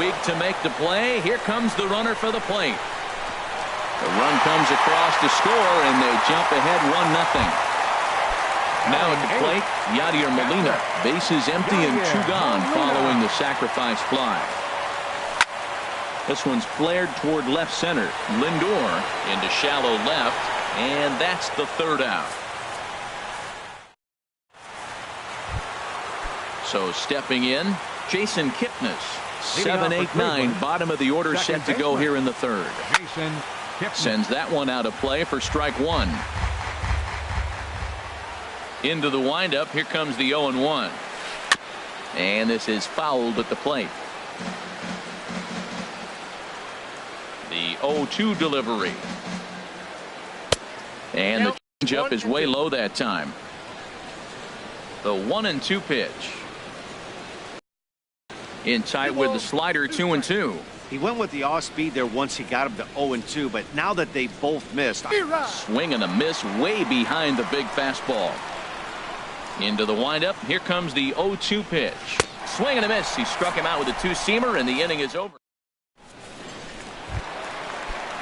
Weak to make the play. Here comes the runner for the plate. The run comes across to score, and they jump ahead 1-0. Now at the plate, Yadier Molina. Bases empty and 2 gone following the sacrifice fly. This one's flared toward left center. Lindor into shallow left, and that's the 3rd out. So stepping in, Jason Kipnis. 7-8-9, bottom of the order set to go here in the 3rd. Sends that one out of play for strike 1. Into the windup. Here comes the 0-1. And this is fouled at the plate. The 0-2 delivery. And the changeup is way low that time. The 1-2 pitch. In tight with the slider, 2-2. He went with the off speed there once he got him to 0-2, but now that they both missed. Swing and a miss way behind the big fastball. Into the windup. Here comes the 0-2 pitch. Swing and a miss. He struck him out with a 2-seamer, and the inning is over.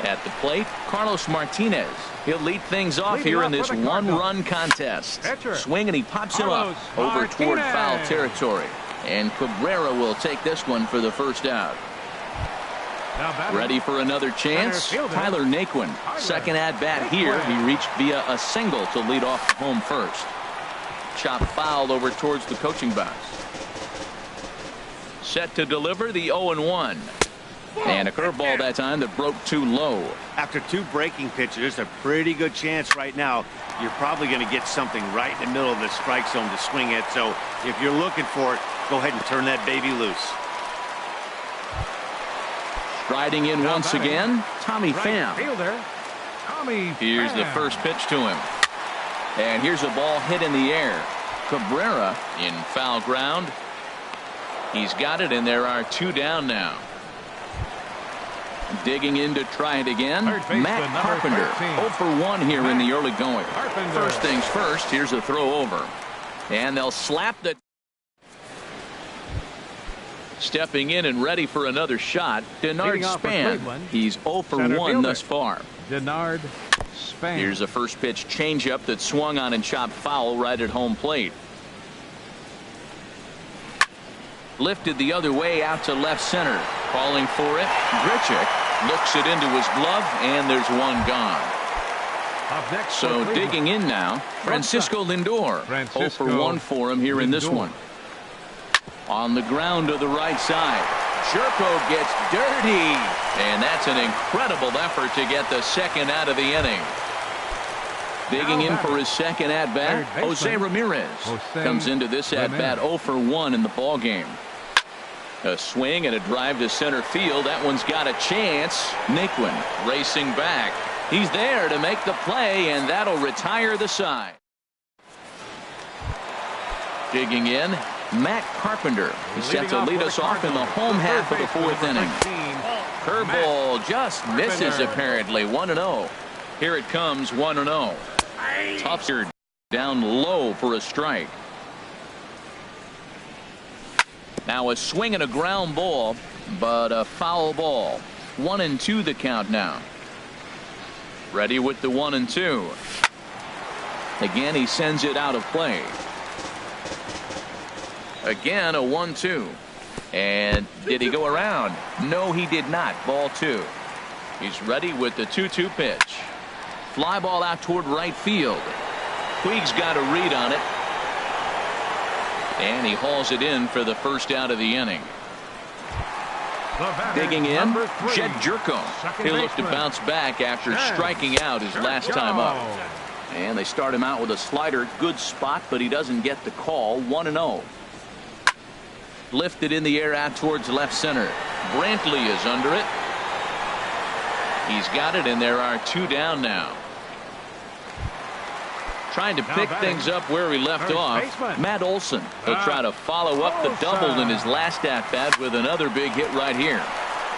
At the plate, Carlos Martinez. He'll lead things off here in this 1-run contest. Swing, and he pops it up over toward foul territory. And Cabrera will take this one for the 1st out. Ready for another chance? Tyler Naquin. 2nd at bat here. He reached via a single to lead off the home first. Chop foul over towards the coaching box. Set to deliver the 0-1. And a curveball that time that broke too low. After 2 breaking pitches, there's a pretty good chance right now you're probably going to get something right in the middle of the strike zone to swing at. So if you're looking for it, go ahead and turn that baby loose. Striding in once again, Tommy Pham. Here's the first pitch to him. And here's a ball hit in the air. Cabrera in foul ground. He's got it, and there are 2 down now. Digging in to try it again, Matt Carpenter. 0 for 1 here in the early going. First things first, here's a throw over. And they'll slap the... Stepping in and ready for another shot, Denard Span. He's 0 for 1 thus far. Denard Span. Here's a first pitch changeup that swung on and chopped foul right at home plate. Lifted the other way out to left center. Calling for it. Grichuk looks it into his glove, and there's 1 gone. So digging in now, Francisco Lindor. 0 for 1 for him here in this one. On the ground to the right side. Jerko gets dirty, and that's an incredible effort to get the 2nd out of the inning. Digging in for his 2nd at bat, Jose Ramirez comes into this at bat 0 for 1 in the ball game. A swing and a drive to center field. That one's got a chance. Naquin racing back. He's there to make the play, and that'll retire the side. Digging in, Matt Carpenter. He's set to lead us off in the home half of the 4th inning. Curveball just misses apparently. 1-0. Here it comes, 1-0. Tufster down low for a strike. Now a swing and a ground ball, but a foul ball. 1-2 the count now. Ready with the 1-2. Again, he sends it out of play. Again, a 1-2. And did he go around? No, he did not. Ball 2. He's ready with the 2-2 pitch. Fly ball out toward right field. Puig's got a read on it. And he hauls it in for the first out of the inning. Digging in, Jed Jerko. He'll look to bounce back after striking out his last time up. And they start him out with a slider. Good spot, but he doesn't get the call. 1-0. Lifted in the air out towards left center. Brantley is under it. He's got it, and there are 2 down now. Trying to pick things up where he left off. Matt Olson. He'll try to follow up the double in his last at-bat with another big hit right here.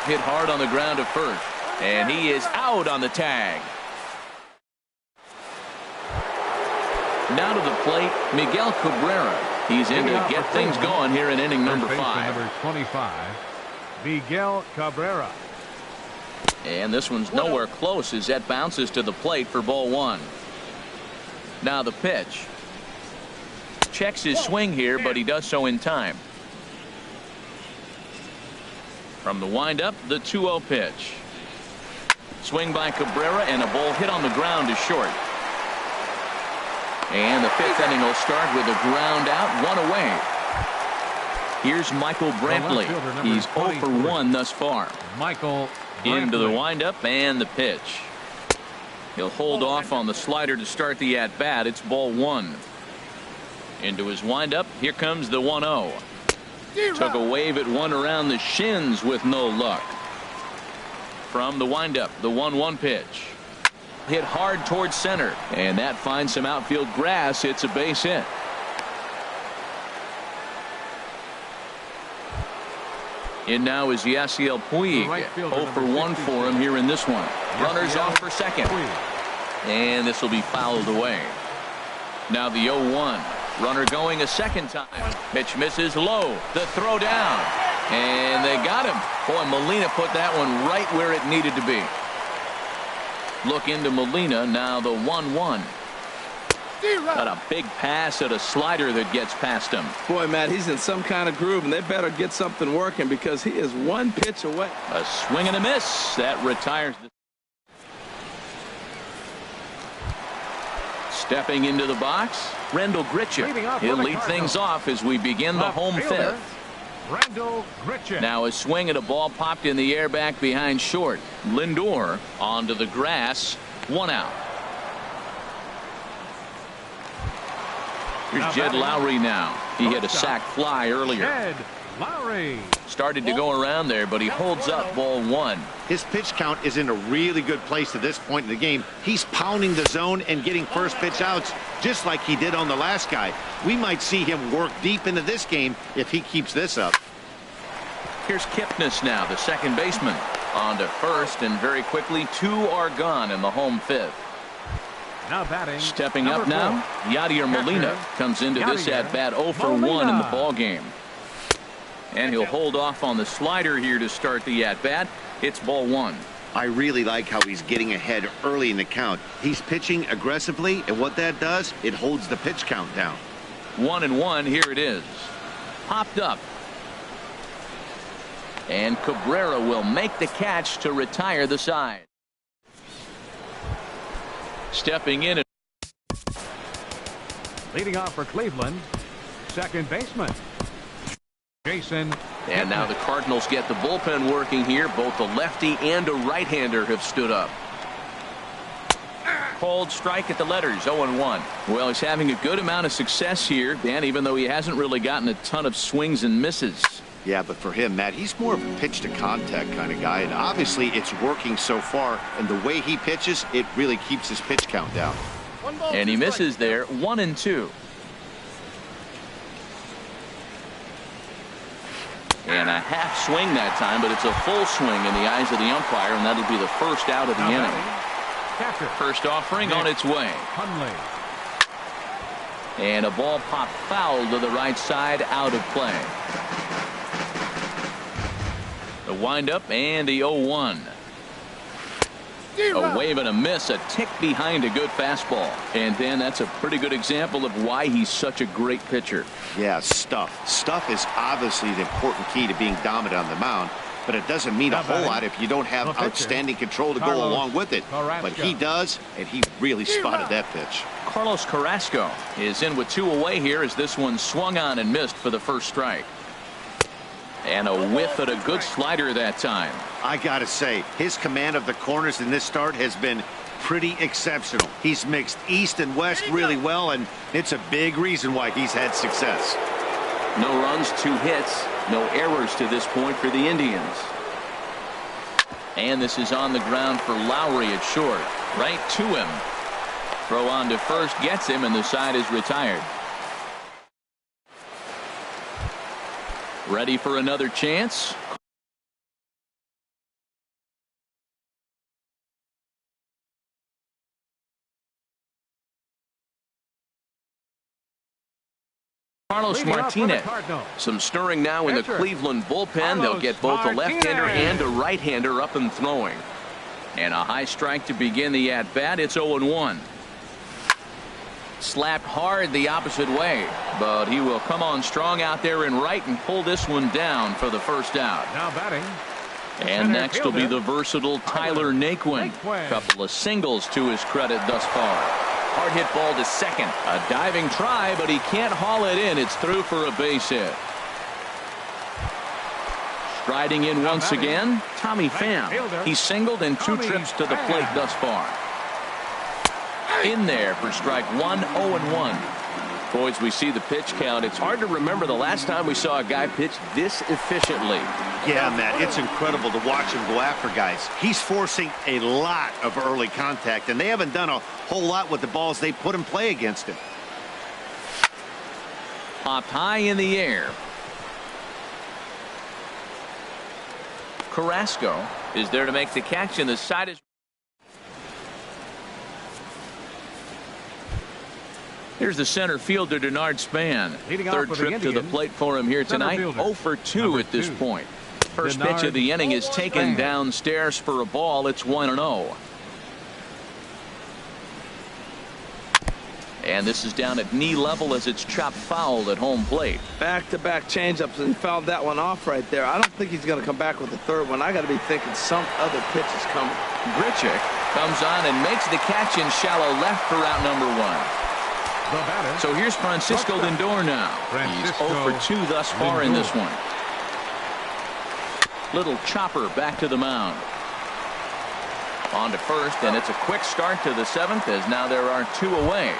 Hit hard on the ground at first. And he is out on the tag. Now to the plate, Miguel Cabrera. He's in to get things going here in inning number 5. Number 25, Miguel Cabrera. And this one's nowhere close as that bounces to the plate for ball 1. Now the pitch. Checks his swing here, but he does so in time. From the windup, the 2-0 pitch. Swing by Cabrera, and a ball hit on the ground is short. And the 5th inning will start with a ground out, 1 away. Here's Michael Brantley. He's 0 for 1 thus far. Michael Into the windup and the pitch. He'll hold off on the slider to start the at-bat. It's ball 1. Into his windup. Here comes the 1-0. Took a wave at one around the shins with no luck. From the windup, the 1-1 pitch. Hit hard towards center, and that finds some outfield grass. It's a base hit. In now is Yasiel Puig. 0 for 1 for him here in this one. Runners off for second. And this will be fouled away. Now the 0-1. Runner going a second time. Pitch misses low. The throw down. And they got him. Boy, Molina put that one right where it needed to be. Look into Molina. Now the 1-1. Got a big pass at a slider that gets past him. Boy, Matt, he's in some kind of groove, and they better get something working because he is 1 pitch away. A swing and a miss. That retires the. Stepping into the box, Rendell Gritchen. He'll lead things off as we begin the home 5th. Rendell Gritchen. Now a swing and a ball popped in the air back behind short. Lindor onto the grass. 1 out. Here's Jed Lowry now. He hit a sac fly earlier. Jed Lowry. Started to go around there, but he holds up ball 1. His pitch count is in a really good place at this point in the game. He's pounding the zone and getting first pitch outs just like he did on the last guy. We might see him work deep into this game if he keeps this up. Here's Kipnis now, the second baseman. On to first, and very quickly 2 are gone in the home 5th. Now batting. Stepping up now, Yadier Molina comes into this at bat 0 for 1 in the ball game. And he'll hold off on the slider here to start the at bat. It's ball 1. I really like how he's getting ahead early in the count. He's pitching aggressively, and what that does, it holds the pitch count down. 1-1. Here it is. Popped up. And Cabrera will make the catch to retire the side. Stepping in. Leading off for Cleveland, second baseman Jason. And now the Cardinals get the bullpen working here. Both a lefty and a right-hander have stood up. Cold strike at the letters. 0-1. Well, he's having a good amount of success here, Dan, even though he hasn't really gotten a ton of swings and misses. Yeah, but for him, Matt, he's more of a pitch to contact kind of guy, and obviously it's working so far, and the way he pitches, it really keeps his pitch count down. And he misses there. 1-2. And a half swing that time, but it's a full swing in the eyes of the umpire, and that'll be the first out of the inning. First offering on its way. And a ball popped foul to the right side, out of play. windup and the 0-1. A wave and a miss, a tick behind a good fastball. And then that's a pretty good example of why he's such a great pitcher. Yeah, stuff. Stuff is obviously the important key to being dominant on the mound, but it doesn't mean a whole lot if you don't have outstanding control to go along with it. But he does, and he really spotted that pitch. Carlos Carrasco is in with 2 away here as this one swung on and missed for the first strike. And a whiff at a good slider that time. I gotta say, his command of the corners in this start has been pretty exceptional. He's mixed east and west really well, and it's a big reason why he's had success. No runs, 2 hits, no errors to this point for the Indians. And this is on the ground for Lowry at short. Right to him. Throw on to first gets him, and the side is retired. Ready for another chance. Carlos Martinez. Some stirring now in the Cleveland bullpen. They'll get both a left-hander and a right-hander up and throwing. And a high strike to begin the at-bat. It's 0-1. Slapped hard the opposite way, but he will come on strong out there in right and pull this one down for the first out. Now batting. And next will be the versatile Tyler Naquin. Couple of singles to his credit thus far. Hard hit ball to second. A diving try, but he can't haul it in. It's through for a base hit. Striding in once again, Tommy Pham. He's singled in 2 trips to the plate thus far. In there for strike 1, 0-1. Boys, we see the pitch count. It's hard to remember the last time we saw a guy pitch this efficiently. Yeah, Matt, it's incredible to watch him go after guys. He's forcing a lot of early contact, and they haven't done a whole lot with the balls they put in play against him. Popped high in the air. Carrasco is there to make the catch, and the side is. Here's the center fielder, Denard Span. Third trip to the plate for him here tonight. 0 for 2 at this point. First pitch of the inning is taken downstairs for a ball. It's 1-0. And this is down at knee level as it's chopped foul at home plate. Back-to-back changeups and fouled that one off right there. I don't think he's going to come back with the third one. I got to be thinking some other pitch is coming. Grichuk comes on and makes the catch in shallow left for out number 1. So here's Francisco Lindor now. He's 0 for 2 thus far in this one. Little chopper back to the mound. On to first, and it's a quick start to the 7th as now there are 2 away.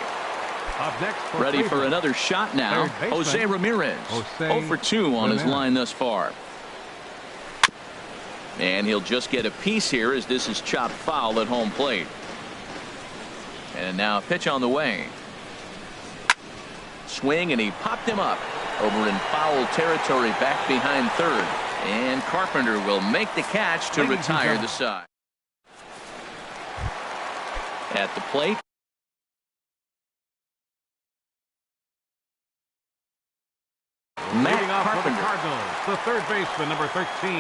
Ready for another shot now. Jose Ramirez. 0 for 2 on his line thus far. And he'll just get a piece here as this is chopped foul at home plate. And now a pitch on the way. Swing, and he popped him up over in foul territory back behind third. And Carpenter will make the catch to retire the side. At the plate. Matt Carpenter. The third baseman, number 13.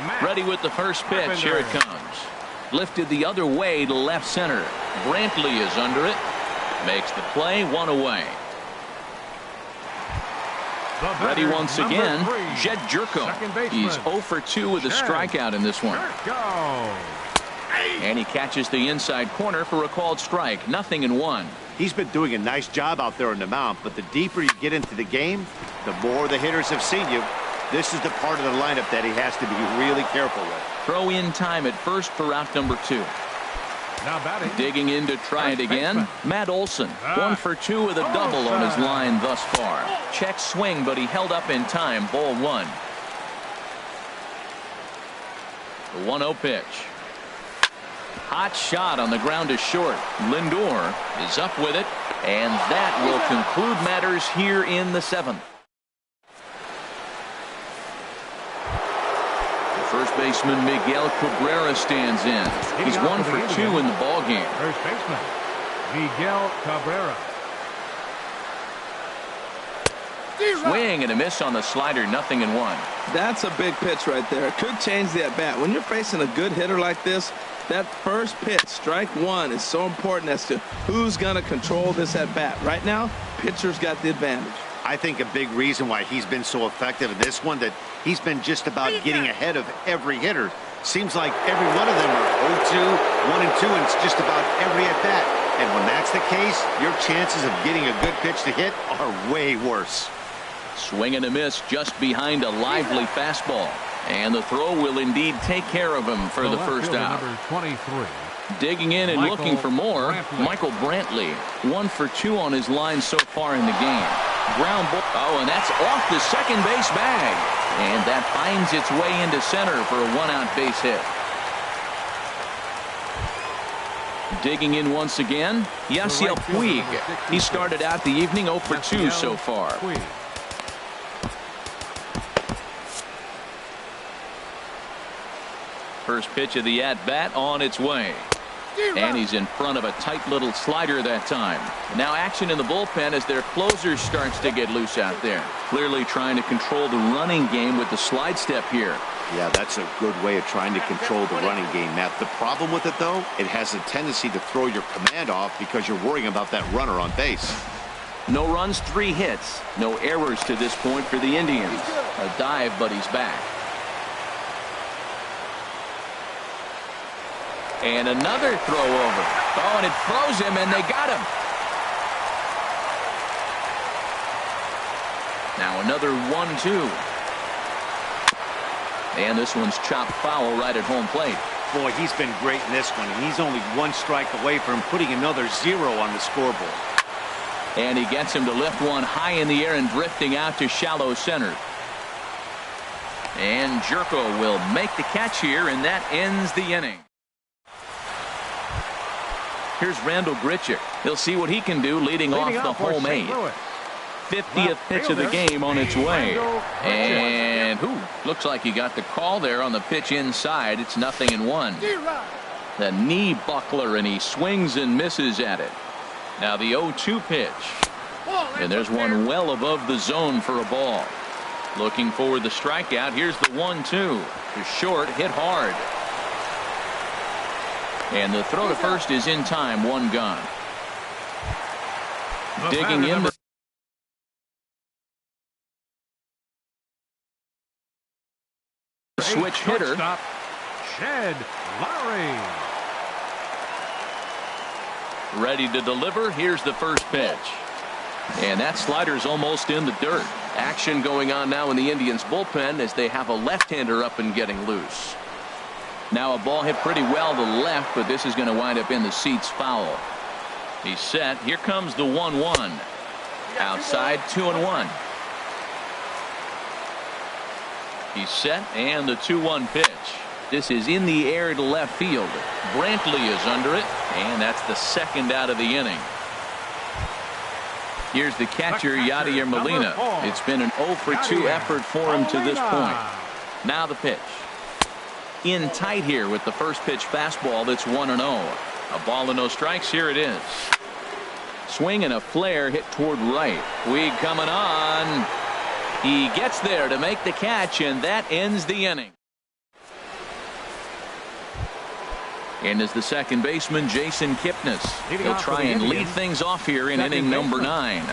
Matt. Ready with the first pitch. Carpenter. Here it comes. Lifted the other way to left center. Brantley is under it. Makes the play, 1 away. Ready once again, Jed Jerko. He's 0 for 2 with a strikeout in this one. And he catches the inside corner for a called strike. 0-1. He's been doing a nice job out there on the mound, but the deeper you get into the game, the more the hitters have seen you. This is the part of the lineup that he has to be really careful with. Throw in time at first for out number 2. Now batting. Digging in to try it again. Matt Olson. 1 for 2 with a double on his line thus far. Check swing, but he held up in time. Ball 1. The 1-0 pitch. Hot shot on the ground to short. Lindor is up with it, and that will conclude matters here in the 7th. First baseman Miguel Cabrera stands in. He's 1 for 2 in the ballgame. First baseman Miguel Cabrera. Swing and a miss on the slider, 0-1. That's a big pitch right there. It could change the at-bat. When you're facing a good hitter like this, that first pitch, strike one, is so important as to who's going to control this at-bat. Right now, pitcher's got the advantage. I think a big reason why he's been so effective in this one, that he's been just about getting ahead of every hitter. Seems like every one of them are 0-2, 1-2, and it's just about every at-bat. And when that's the case, your chances of getting a good pitch to hit are way worse. Swing and a miss just behind a lively fastball. And the throw will indeed take care of him for the first out. Number 23. Digging in and looking for more, Michael Brantley. 1 for 2 on his line so far in the game. Ground ball. Oh, and that's off the second base bag. And that finds its way into center for a 1-out base hit. Digging in once again, Yasiel Puig. He started out the evening 0 for 2 so far. First pitch of the at-bat on its way. And he's in front of a tight little slider that time. Now action in the bullpen as their closer starts to get loose out there. Clearly trying to control the running game with the slide step here. Yeah, that's a good way of trying to control the running game, Matt. The problem with it, though, it has a tendency to throw your command off because you're worrying about that runner on base. No runs, 3 hits. No errors to this point for the Indians. A dive, but he's back. And another throw over. Oh, and it throws him, and they got him. Now another 1-2. And this one's chopped foul right at home plate. Boy, he's been great in this one, and he's only 1 strike away from putting another 0 on the scoreboard. And he gets him to lift one high in the air and drifting out to shallow center. And Jerko will make the catch here, and that ends the inning. Here's Randall Grichuk. He'll see what he can do leading off the home 8. 50th pitch of the game on its way. And looks like he got the call there on the pitch inside. It's 0-1. The knee buckler, and he swings and misses at it. Now the 0-2 pitch. And there's one well above the zone for a ball. Looking for the strikeout. Here's the 1-2. To short, hit hard. And the throw to first is in time. 1 gone. Digging in the switch hitter. Shed Lowry. Ready to deliver. Here's the first pitch. And that slider's almost in the dirt. Action going on now in the Indians bullpen as they have a left-hander up and getting loose. Now a ball hit pretty well to the left, but this is going to wind up in the seats foul. He's set. Here comes the 1-1. Outside, 2-1. He's set, and the 2-1 pitch. This is in the air to left field. Brantley is under it, and that's the second out of the inning. Here's the catcher, Yadier Molina. It's been an 0 for 2 effort for him to this point. Now the pitch. In tight here with the first pitch fastball that's 1-0. A ball and no strikes. Here it is. Swing and a flare hit toward right. Puig coming on. He gets there to make the catch, and that ends the inning. And as the second baseman, Jason Kipnis. He'll try and lead things off here in inning number 9.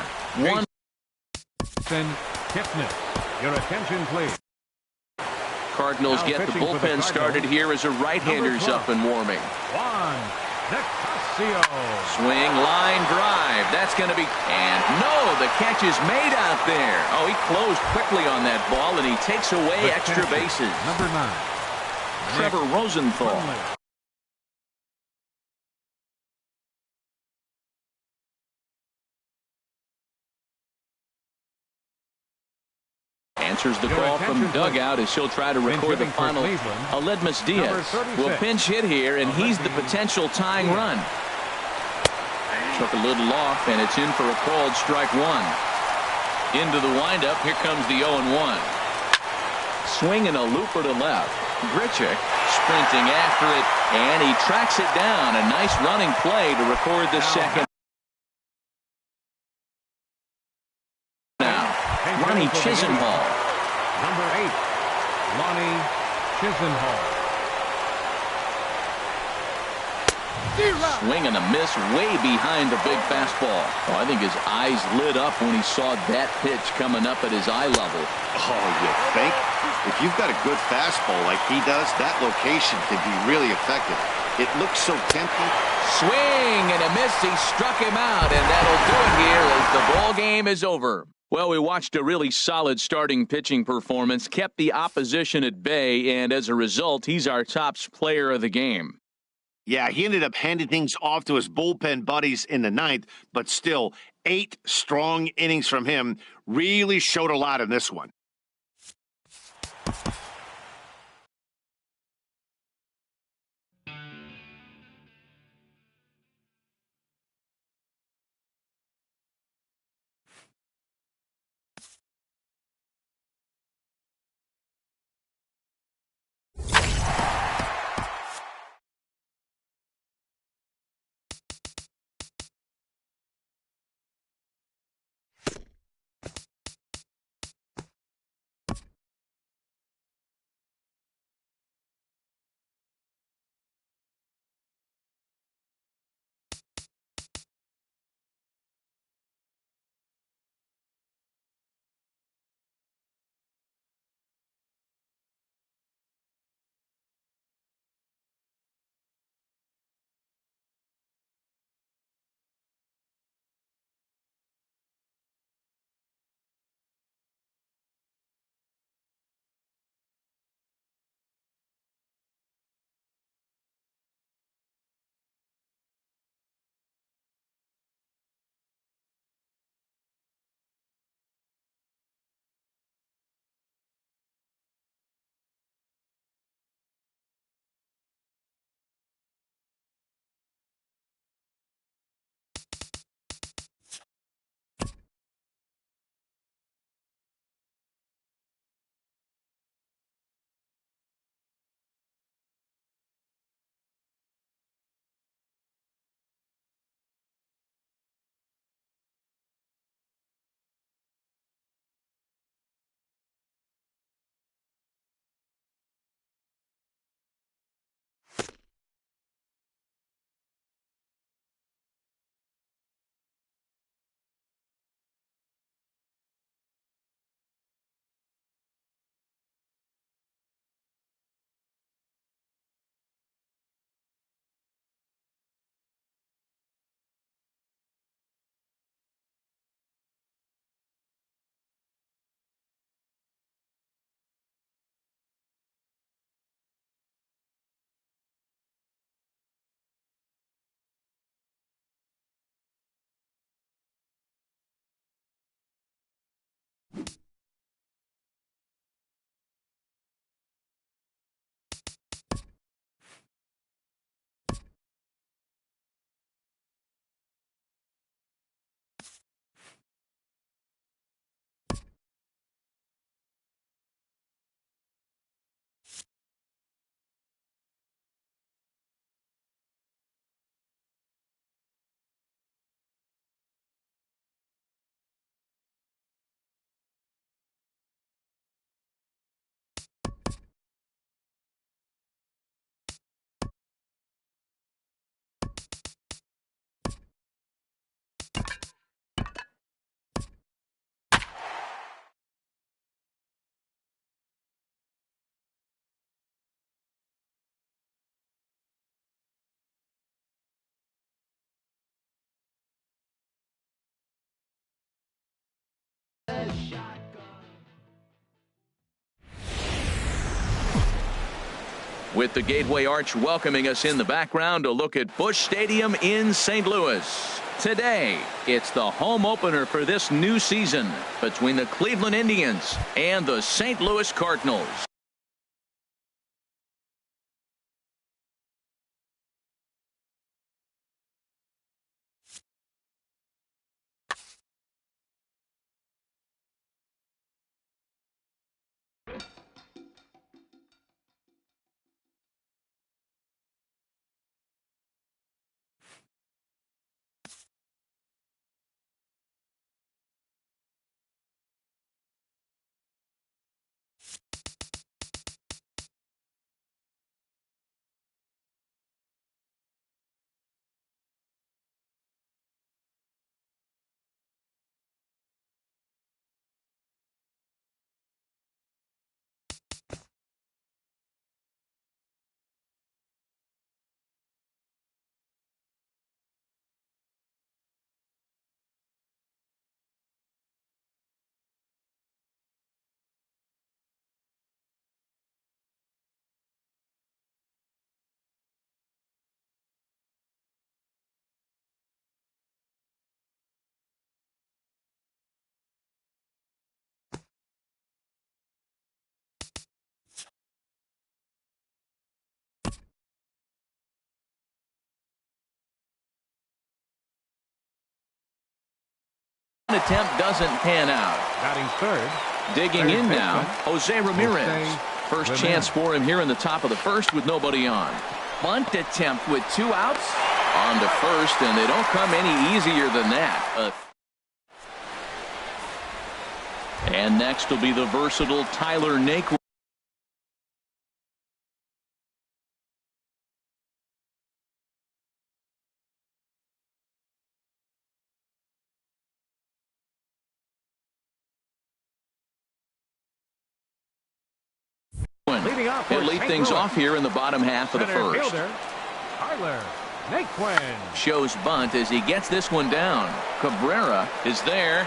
Kipnis, your attention, please. Cardinals get the bullpen started here as a right-hander's up and warming. Swing, line drive. That's going to be, and no, the catch is made out there. Oh, he closed quickly on that ball, and he takes away extra bases. Number 9. Trevor Rosenthal. Answers the call from dugout as she'll try to record the final. Aledmus Diaz will pinch hit here, and he's the potential tying run. Took a little off, and it's in for a called strike 1. Into the windup. Here comes the 0-1. Swing and a looper to left. Grichuk sprinting after it, and he tracks it down. A nice running play to record the second. Lonnie Chisenhall. Number 8, Lonnie Chisenhall. Swing and a miss way behind the big fastball. Oh, I think his eyes lit up when he saw that pitch coming up at his eye level. Oh, you think? If you've got a good fastball like he does, that location can be really effective. It looks so tempting. Swing and a miss. He struck him out, and that'll do it here as the ball game is over. Well, we watched a really solid starting pitching performance, kept the opposition at bay, and as a result, he's our top player of the game. Yeah, he ended up handing things off to his bullpen buddies in the ninth, but still, 8 strong innings from him really showed a lot in this one. With the Gateway Arch welcoming us in the background, a look at Busch Stadium in St. Louis. Today, it's the home opener for this new season between the Cleveland Indians and the St. Louis Cardinals. Attempt doesn't pan out. Batting third. Digging in now, Jose Ramirez. Jose First Ramirez. chance for him here in the top of the first with nobody on. Bunt attempt with 2 outs. On to first, and they don't come any easier than that. And next will be the versatile Tyler Naquin. Leading off for He'll lead St. things Louis. off here in the bottom half of the Center first. fielder, Tyler Naquin. Shows bunt as he gets this one down. Cabrera is there.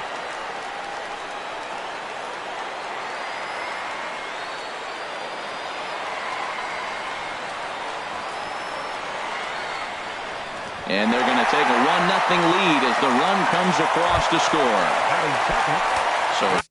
And they're going to take a 1-0 lead as the run comes across to score. Batting second. So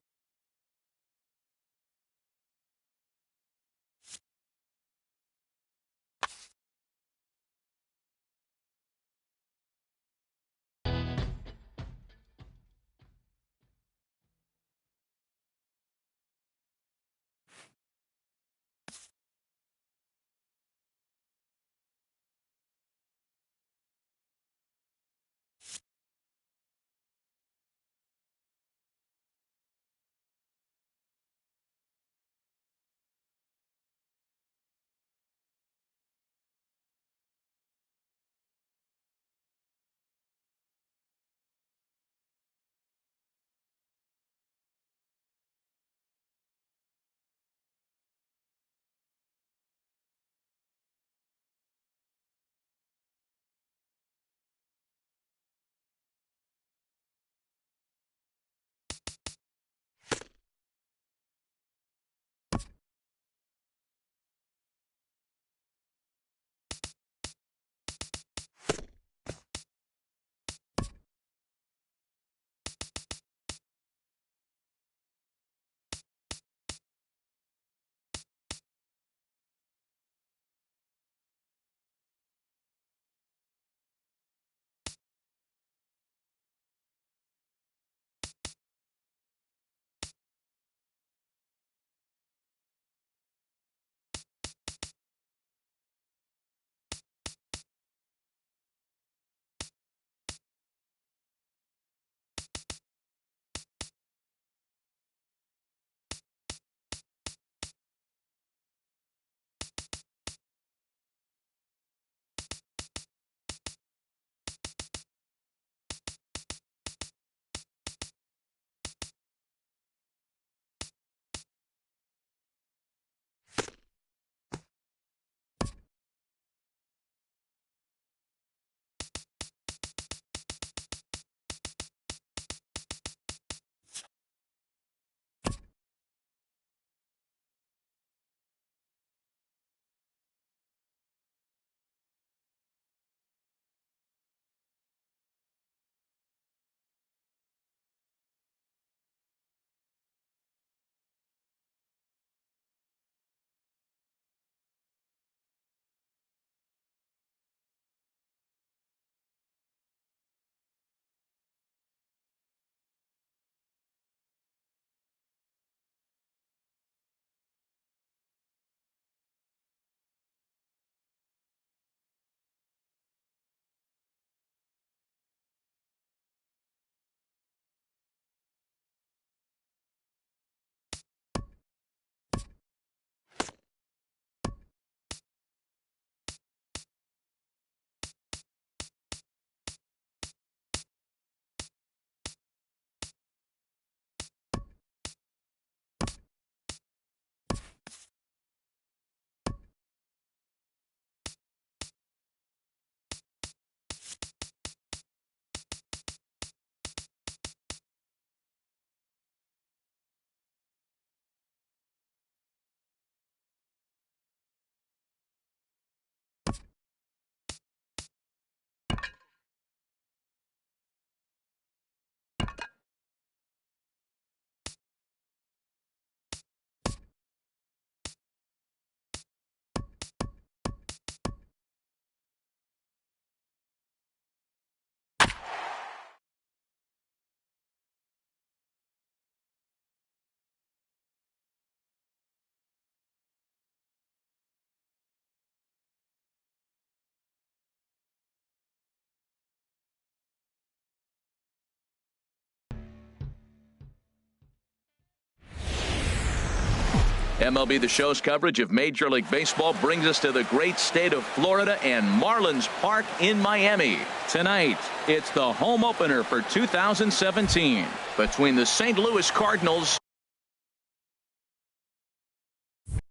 MLB The Show's coverage of Major League Baseball brings us to the great state of Florida and Marlins Park in Miami. Tonight, it's the home opener for 2017 between the St. Louis Cardinals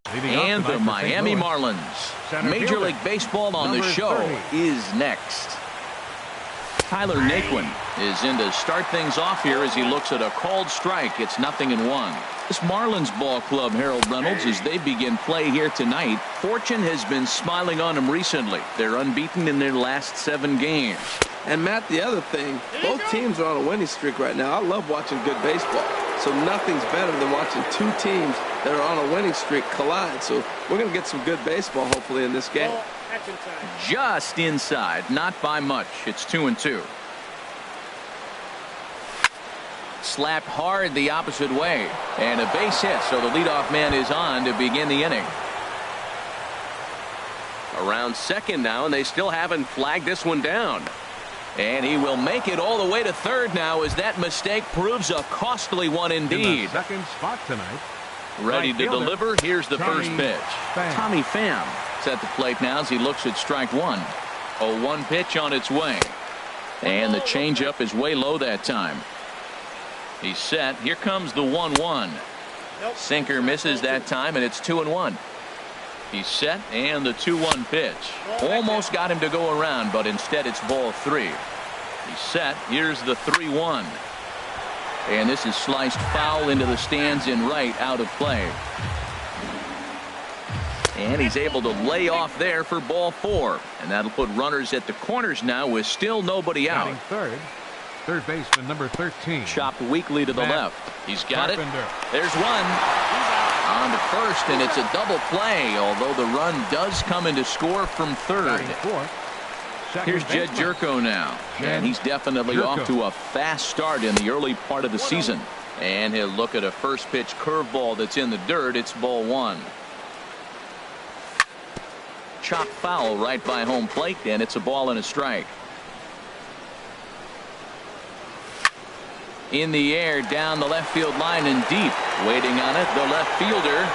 and the Miami Marlins. Major League Baseball on the show is next. Tyler Naquin is in to start things off here as he looks at a called strike. It's 0-1. This Marlins ball club, Harold Reynolds, as they begin play here tonight, fortune has been smiling on them recently. They're unbeaten in their last 7 games. And Matt, the other thing, both teams are on a winning streak right now. I love watching good baseball. So nothing's better than watching 2 teams that are on a winning streak collide. So we're going to get some good baseball hopefully in this game. Just inside, not by much. It's 2-2. Slapped hard the opposite way, and a base hit, so the leadoff man is on to begin the inning. Around second now, and they still haven't flagged this one down. And he will make it all the way to third now as that mistake proves a costly one indeed. In the second spot tonight. Ready to deliver. Here's the first pitch. Pham. Tommy Pham is at the plate now as he looks at strike 1. 0-1 pitch on its way. And the changeup is way low that time. He's set. Here comes the 1-1. Sinker misses that time, and it's 2-1. He's set, and the 2-1 pitch. Almost got him to go around, but instead it's ball 3. He's set. Here's the 3-1. And this is sliced foul into the stands in right, out of play. And he's able to lay off there for ball 4. And that'll put runners at the corners now with still nobody out. Third baseman number 13. Chopped weakly to the left. He's got it. There's one. On to first, and it's a double play, although the run does come into score from third. Here's Jed Jerko now, and he's definitely off to a fast start in the early part of the season. And he'll look at a first pitch curveball that's in the dirt. It's ball 1. Chopped foul right by home plate, and it's a ball and a strike. In the air, down the left field line and deep. Waiting on it, the left fielder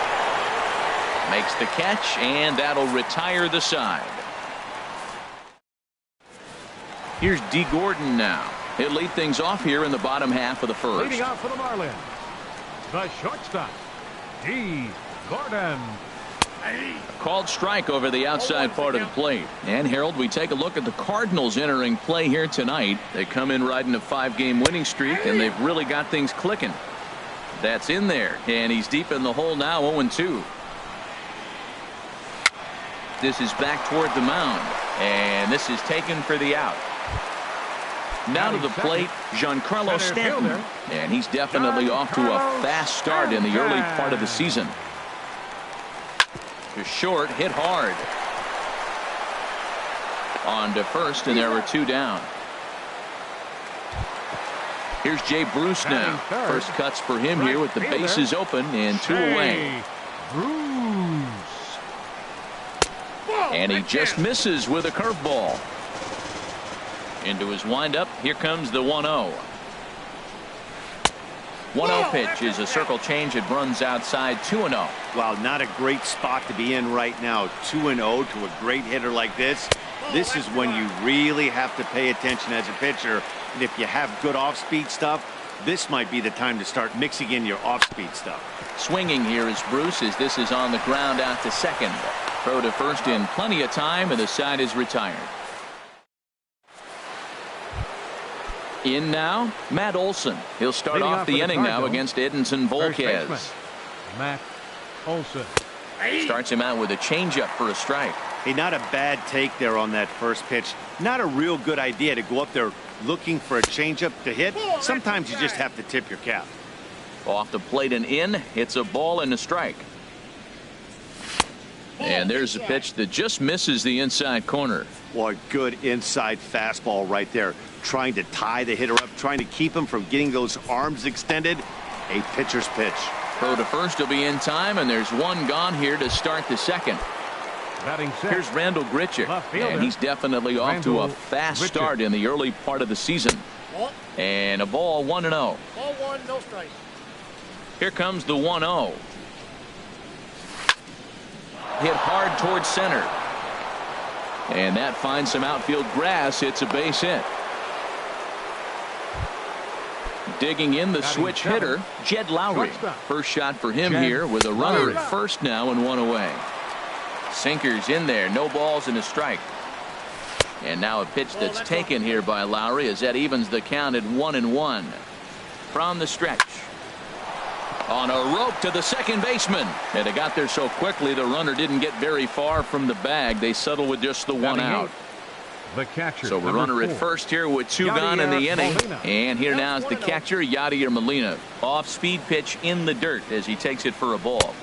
makes the catch, and that'll retire the side. Here's D. Gordon now. He'll lead things off here in the bottom half of the first. Leading off for the Marlins, the shortstop, D. Gordon. A called strike over the outside part of the plate. And Harold, we take a look at the Cardinals entering play here tonight. They come in riding a 5-game winning streak, and they've really got things clicking. That's in there, and he's deep in the hole now, 0-2. This is back toward the mound, and this is taken for the out. Now to the plate, Giancarlo Stanton, and he's definitely off to a fast start in the early part of the season. To short, hit hard. On to first, and there were 2 down. Here's Jay Bruce now. First cuts for him here with the bases open and 2 away. And he just misses with a curveball. Into his windup. Here comes the 1-0. 1-0 pitch is a circle change. It runs outside. 2-0. Wow, not a great spot to be in right now. 2-0 to a great hitter like this. This is when you really have to pay attention as a pitcher. And if you have good off-speed stuff, this might be the time to start mixing in your off-speed stuff. Swinging here is Bruce as this is on the ground out to second. Throw to first in plenty of time, and the side is retired. In now, Matt Olson. He'll start off the inning now against Edinson Volquez. Matt Olson starts him out with a changeup for a strike. Hey, not a bad take there on that first pitch. Not a real good idea to go up there looking for a changeup to hit. Sometimes you just have to tip your cap. Off the plate and in. It's a ball and a strike. And there's a pitch that just misses the inside corner. Well, a good inside fastball right there. Trying to tie the hitter up, trying to keep him from getting those arms extended. A pitcher's pitch. Throw to first will be in time, and there's 1 gone here to start the second. Here's Randall Grichuk, and he's definitely off to a fast start in the early part of the season. And a ball, 1-0. Ball 1, no strikes. Here comes the 1-0. hit hard towards center. And that finds some outfield grass. It's a base hit. Digging in the switch hitter, Jed Lowry. First shot for him here with a runner at first now and one away. Sinkers in there, no balls and a strike. And now a pitch that's taken here by Lowry as that evens the count at 1-1. From the stretch. On a rope to the second baseman. And it got there so quickly the runner didn't get very far from the bag. They settle with just the one out. The catcher, so a runner at first here with two gone in the inning. And here now is the catcher, Yadier Molina. Off-speed pitch in the dirt as he takes it for a ball.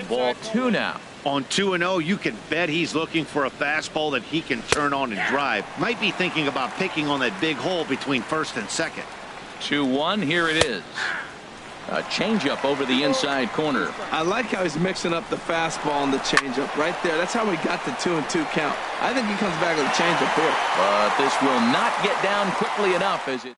Ball 2 now. On 2-0, you can bet he's looking for a fastball that he can turn on and drive. Might be thinking about picking on that big hole between first and second. 2-1, here it is. A changeup over the inside corner. I like how he's mixing up the fastball and the changeup right there. That's how we got the 2-2 count. I think he comes back with a changeup here. But this will not get down quickly enough as it.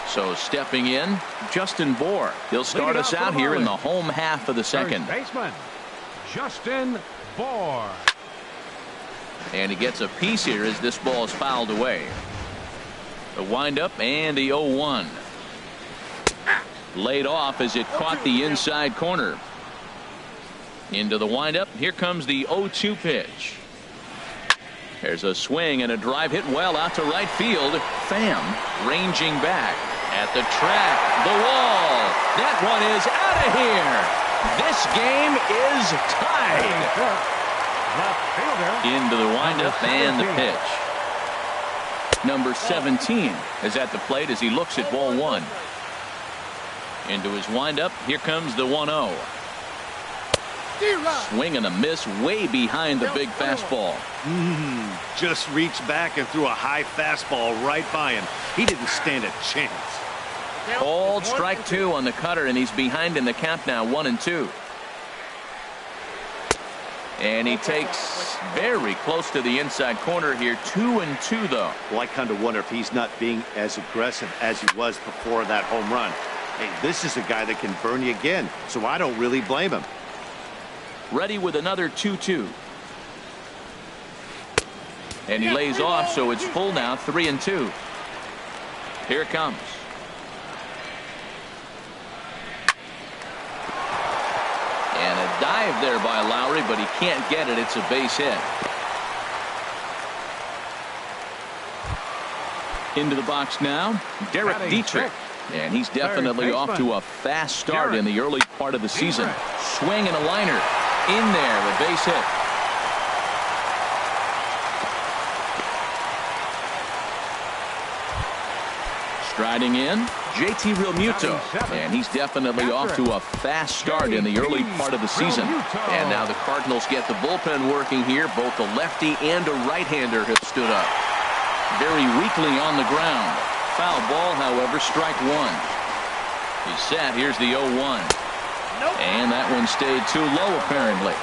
So stepping in, Justin Bohr. He'll start us out here in the home half of the second. Baseman, Justin Bohr. And he gets a piece here as this ball is fouled away. The windup and the 0-1. Laid off as it caught the inside corner. Into the windup. Here comes the 0-2 pitch. There's a swing and a drive hit well out to right field. Pham ranging back at the track. The wall. That one is out of here. This game is tied. Into the windup and the pitch. Number 17 is at the plate as he looks at ball 1. Into his windup. Here comes the 1-0. Swing and a miss way behind the big fastball. Just reached back and threw a high fastball right by him. He didn't stand a chance. Called strike 2 on the cutter, and he's behind in the count now, 1-2. And he takes very close to the inside corner here, 2-2 though. Well, I kind of wonder if he's not being as aggressive as he was before that home run. Hey, this is a guy that can burn you again, so I don't really blame him. Ready with another 2-2. And he lays off, so it's full now, 3-2. Here it comes. And a dive there by Lowry, but he can't get it. It's a base hit. Into the box now, Derek Dietrich. And he's definitely off to a fast start in the early part of the season. Swing and a liner. In there, a base hit. Striding in, JT Realmuto. And he's definitely off to a fast start in the early part of the season. And now the Cardinals get the bullpen working here. Both a lefty and a right-hander have stood up. Very weakly on the ground. Foul ball, however, strike 1. He's set. Here's the 0-1. And that one stayed too low, apparently.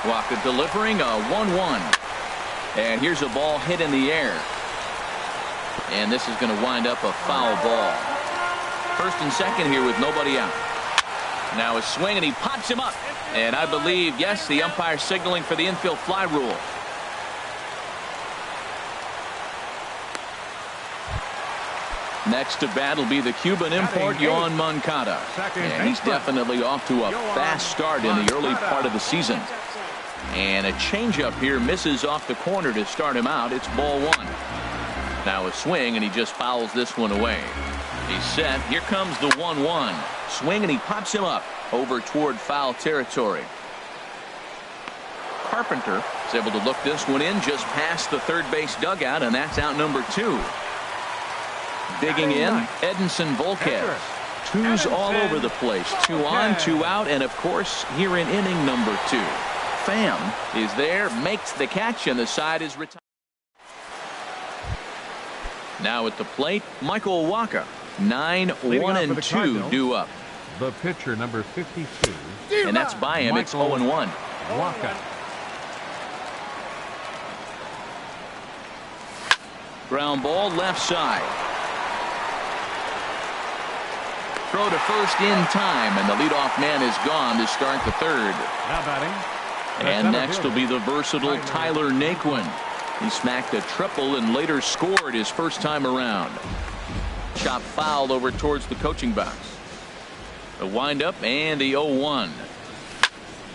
Waka delivering a 1-1. And here's a ball hit in the air. And this is going to wind up a foul ball. First and second here with nobody out. Now a swing, and he pops him up. And I believe, yes, the umpire signaling for the infield fly rule. Next to bat will be the Cuban import, Yohan Moncada. And he's definitely off to a fast start in the early part of the season. And a changeup here misses off the corner to start him out. It's ball 1. Now a swing, and he just fouls this one away. He's set. Here comes the 1-1. Swing, and he pops him up over toward foul territory. Carpenter is able to look this one in just past the third base dugout, and that's out number 2. Digging in, Edinson Volquez. 2s all over the place. 2 on, 2 out, and of course here in inning number 2. Pham is there, makes the catch, and the side is retired. Now at the plate, Michael Waka. 9-1-2 due up. The pitcher, number 52. And that's by him. It's 0-1. Waka. Ground ball left side. Throw to first in time, and the leadoff man is gone to start the third. Now batting. And next will be the versatile Tyler Naquin. He smacked a triple and later scored his first time around. Chop foul over towards the coaching box. The windup and the 0-1.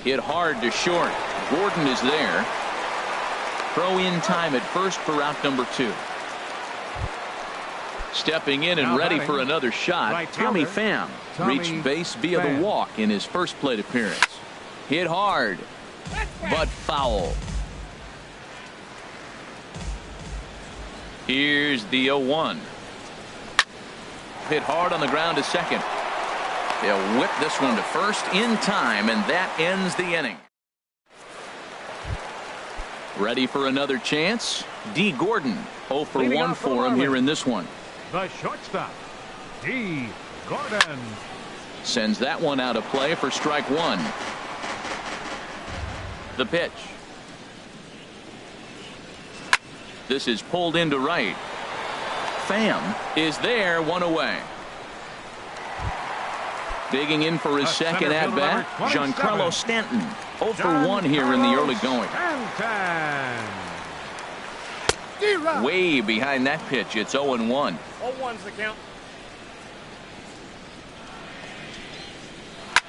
Hit hard to short. Gordon is there. Throw in time at first for out number 2. Stepping in and now ready batting. for another shot. Right Tommy fielder. Pham reached base via the walk in his first plate appearance. Hit hard, but foul. Here's the 0-1. Hit hard on the ground to second. They'll whip this one to first in time, and that ends the inning. Ready for another chance? D. Gordon, 0 for 1 for him here in this one. The shortstop, D. Gordon. Sends that one out of play for strike 1. The pitch. This is pulled into right. Pham is there, 1 away. Digging in for his second at bat, Giancarlo Stanton, 0 for 1 here in the early going. Way behind that pitch. It's 0-1. 0-1's the count.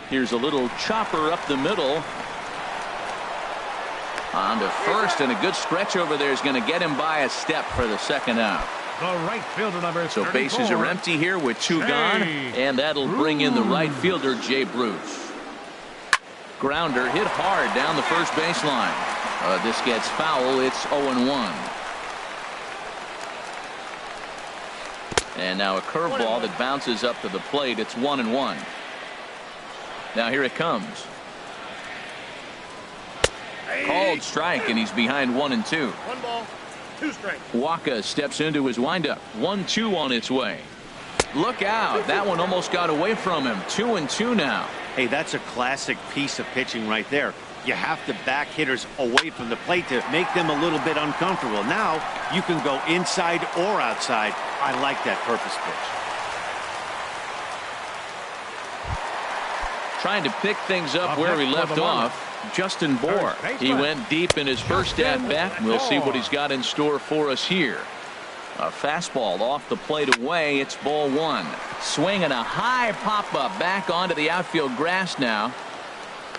Here's a little chopper up the middle. On to first, and a good stretch over there is going to get him by a step for the second out. The right fielder number So 34. bases are empty here with 2 gone, and that'll bring in the right fielder, Jay Bruce. Grounder hit hard down the first baseline. This gets foul. It's 0-1. And now a curveball that bounces up to the plate. It's 1-1. Now here it comes. Called strike, and he's behind 1-2. 1 ball, 2 strikes. Waka steps into his windup. 1-2 on its way. Look out. That one almost got away from him. 2-2 now. Hey, that's a classic piece of pitching right there. You have to back hitters away from the plate to make them a little bit uncomfortable. Now you can go inside or outside. I like that purpose pitch. Trying to pick things up where he left off. Justin Bohr. He went deep in his first at bat. We'll see what he's got in store for us here. A fastball off the plate away. It's ball 1. Swing and a high pop up back onto the outfield grass now.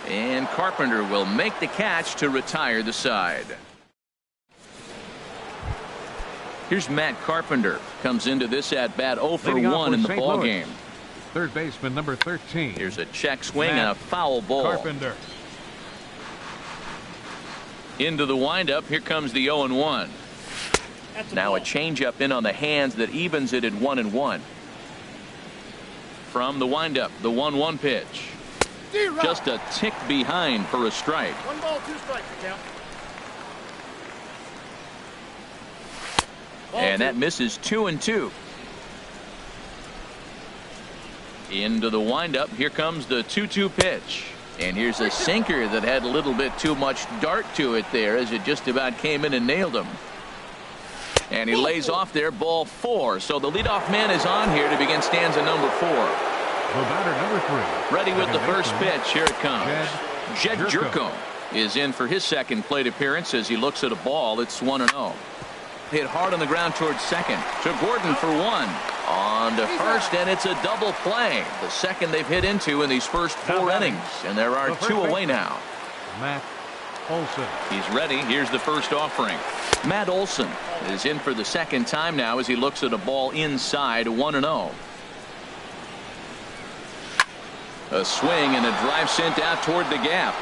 And Carpenter will make the catch to retire the side. Here's Matt Carpenter. Comes into this at bat 0 for 1 in the ball game. Third baseman number 13. Here's a check swing and a foul ball. Carpenter. Into the windup. Here comes the 0-1. Now a changeup in on the hands that evens it at 1-1. From the windup, the 1-1 pitch. Just a tick behind for a strike. 1 ball, 2 strikes the count. And that misses 2-2. Into the windup. Here comes the 2-2 pitch. And here's a sinker that had a little bit too much dart to it there as it just about came in and nailed him. And he lays off there, ball 4. So the leadoff man is on here to begin stanza number 4. The batter number 3. Ready with the first pitch. Here it comes. Jed Jerko is in for his second plate appearance as he looks at a ball. It's 1-0. Hit hard on the ground towards second. To Gordon for 1. On to first, and it's a double play. The second they've hit into in these first 4 innings. And there are 2 away now. Matt Olson. He's ready. Here's the first offering. Matt Olson is in for the second time now as he looks at a ball inside. 1-0. A swing and a drive sent out toward the gap.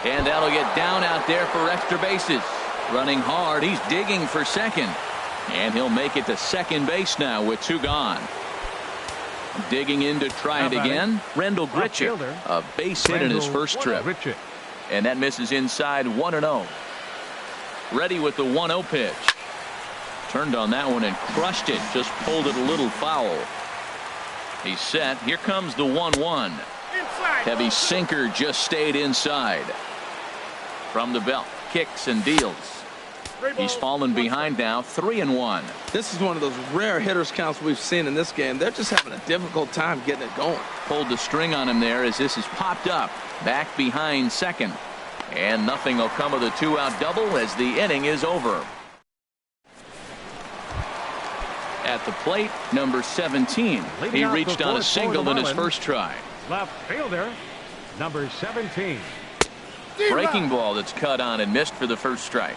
And that'll get down out there for extra bases. Running hard. He's digging for second. And he'll make it to second base now with 2 gone. Digging in to try it again. Rendell Gritchett. A base hit in his first trip. And that misses inside. 1-0. Ready with the 1-0 pitch. Turned on that one and crushed it. Just pulled it a little foul. He's set. Here comes the 1-1. Heavy sinker just stayed inside. From the belt. Kicks and deals. He's fallen behind now, 3-1. This is one of those rare hitters counts we've seen in this game. They're just having a difficult time getting it going. Pulled the string on him there as this is popped up. Back behind second. And nothing will come of the 2-out double as the inning is over. At the plate, number 17. He reached on a single in his first try. Left fielder, number 17. Breaking ball that's cut on and missed for the first strike.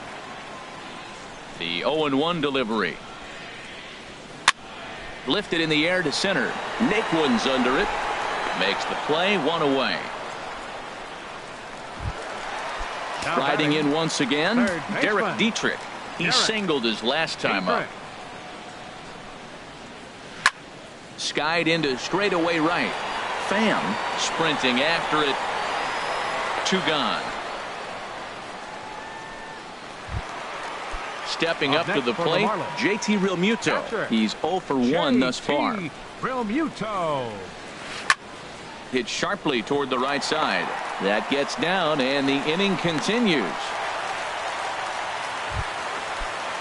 The 0-1 delivery. Lifted in the air to center. Naquin's under it. Makes the play, 1 away. Riding in once again, Derek Dietrich. He singled his last time up. Skied into straightaway right. Pham sprinting after it. 2 gone. Stepping up to the plate, JT Realmuto. He's 0 for 1 thus far. Realmuto. Hit sharply toward the right side. That gets down, and the inning continues.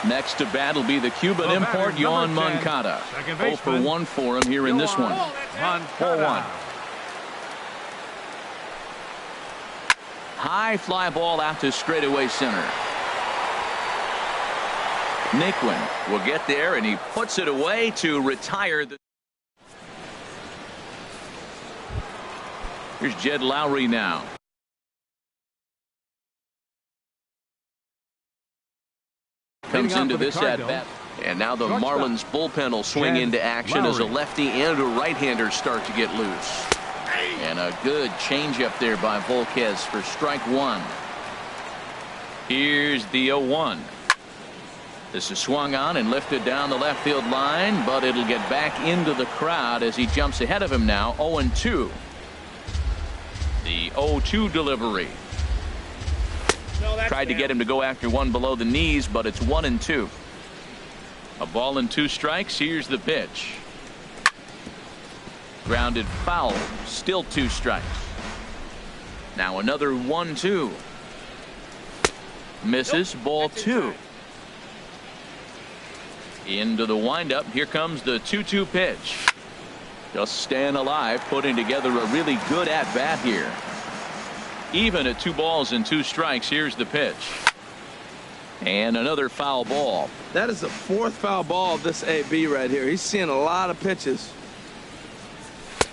Next to bat will be the Cuban import, Yoan Moncada. 0 for 1 for him here in this one. 4-1. High fly ball out to straightaway center. Naquin will get there, and he puts it away to retire. Here's Jed Lowry now. Comes into this at bat. And now the Marlins bullpen will swing into action as a lefty and a right-hander start to get loose. And a good changeup there by Volquez for strike 1. Here's the 0-1. This is swung on and lifted down the left field line, but it'll get back into the crowd as he jumps ahead of him now. 0-2. The 0-2 delivery. Tried to get him to go after one below the knees, but it's 1-2. A ball and 2 strikes. Here's the pitch. Grounded foul. Still 2 strikes. Now another 1-2. Misses. Ball 2. Into the windup. Here comes the 2-2 pitch. Just staying alive, putting together a really good at-bat here. Even at 2 balls and 2 strikes. Here's the pitch. And another foul ball. That is the 4th foul ball of this AB right here. He's seeing a lot of pitches.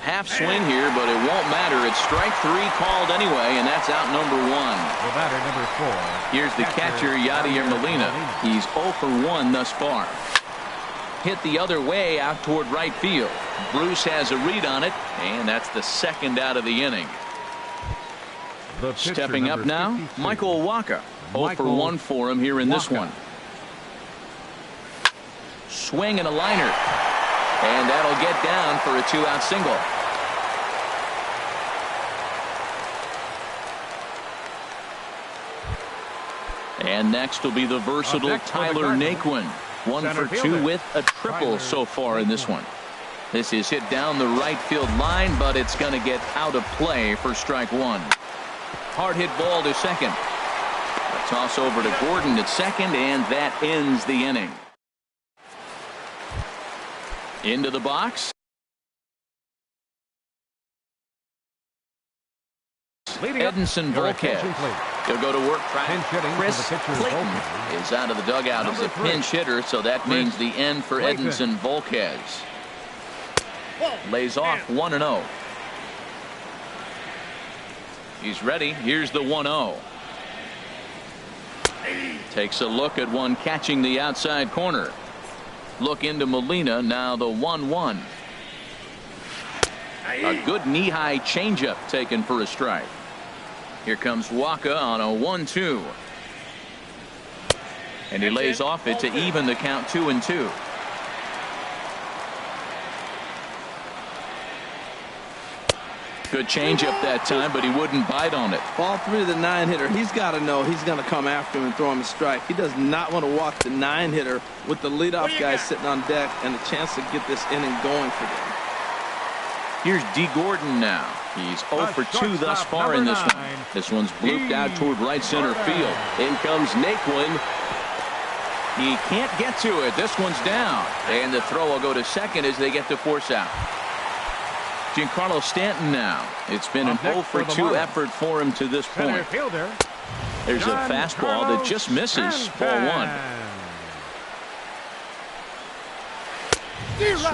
Half swing here, but it won't matter. It's strike 3 called anyway, and that's out number 1. The batter, number 4. Here's the catcher, Yadier Molina. He's 0 for 1 thus far. Hit the other way out toward right field. Bruce has a read on it, and that's the 2nd out of the inning. The pitcher, stepping up now, 52. Michael Wacha. 0 for 1 for him here in this one. Swing and a liner. And that'll get down for a 2-out single. And next will be the versatile Tyler Naquin. 1 for 2 with a triple so far in this one. This is hit down the right field line, but it's going to get out of play for strike 1. Hard hit ball to second. A toss over to Gordon at second, and that ends the inning. Into the box. Edinson Volquez. He'll go to work. Chris Clayton is out of the dugout as a pinch hitter, so that means the end for Edinson Volquez. Lays off 1-0. He's ready. Here's the 1-0. Takes a look at one catching the outside corner. Look into Molina. Now the 1-1. A good knee-high changeup taken for a strike. Here comes Wacha on a 1-2. And he lays off it to even the count 2-2. Good changeup that time, but he wouldn't bite on it. Ball 3 to the 9-hitter. He's got to know he's going to come after him and throw him a strike. He does not want to walk the 9-hitter with the leadoff guy sitting on deck and a chance to get this inning going for them. Here's D. Gordon now. He's 0 for 2 thus far in this one. This one's blooped out toward right center field. In comes Naquin. He can't get to it. This one's down. And the throw will go to second as they get the force out. Giancarlo Stanton now. It's been an 0 for 2 effort for him to this point. There's a fastball that just misses. Ball 1.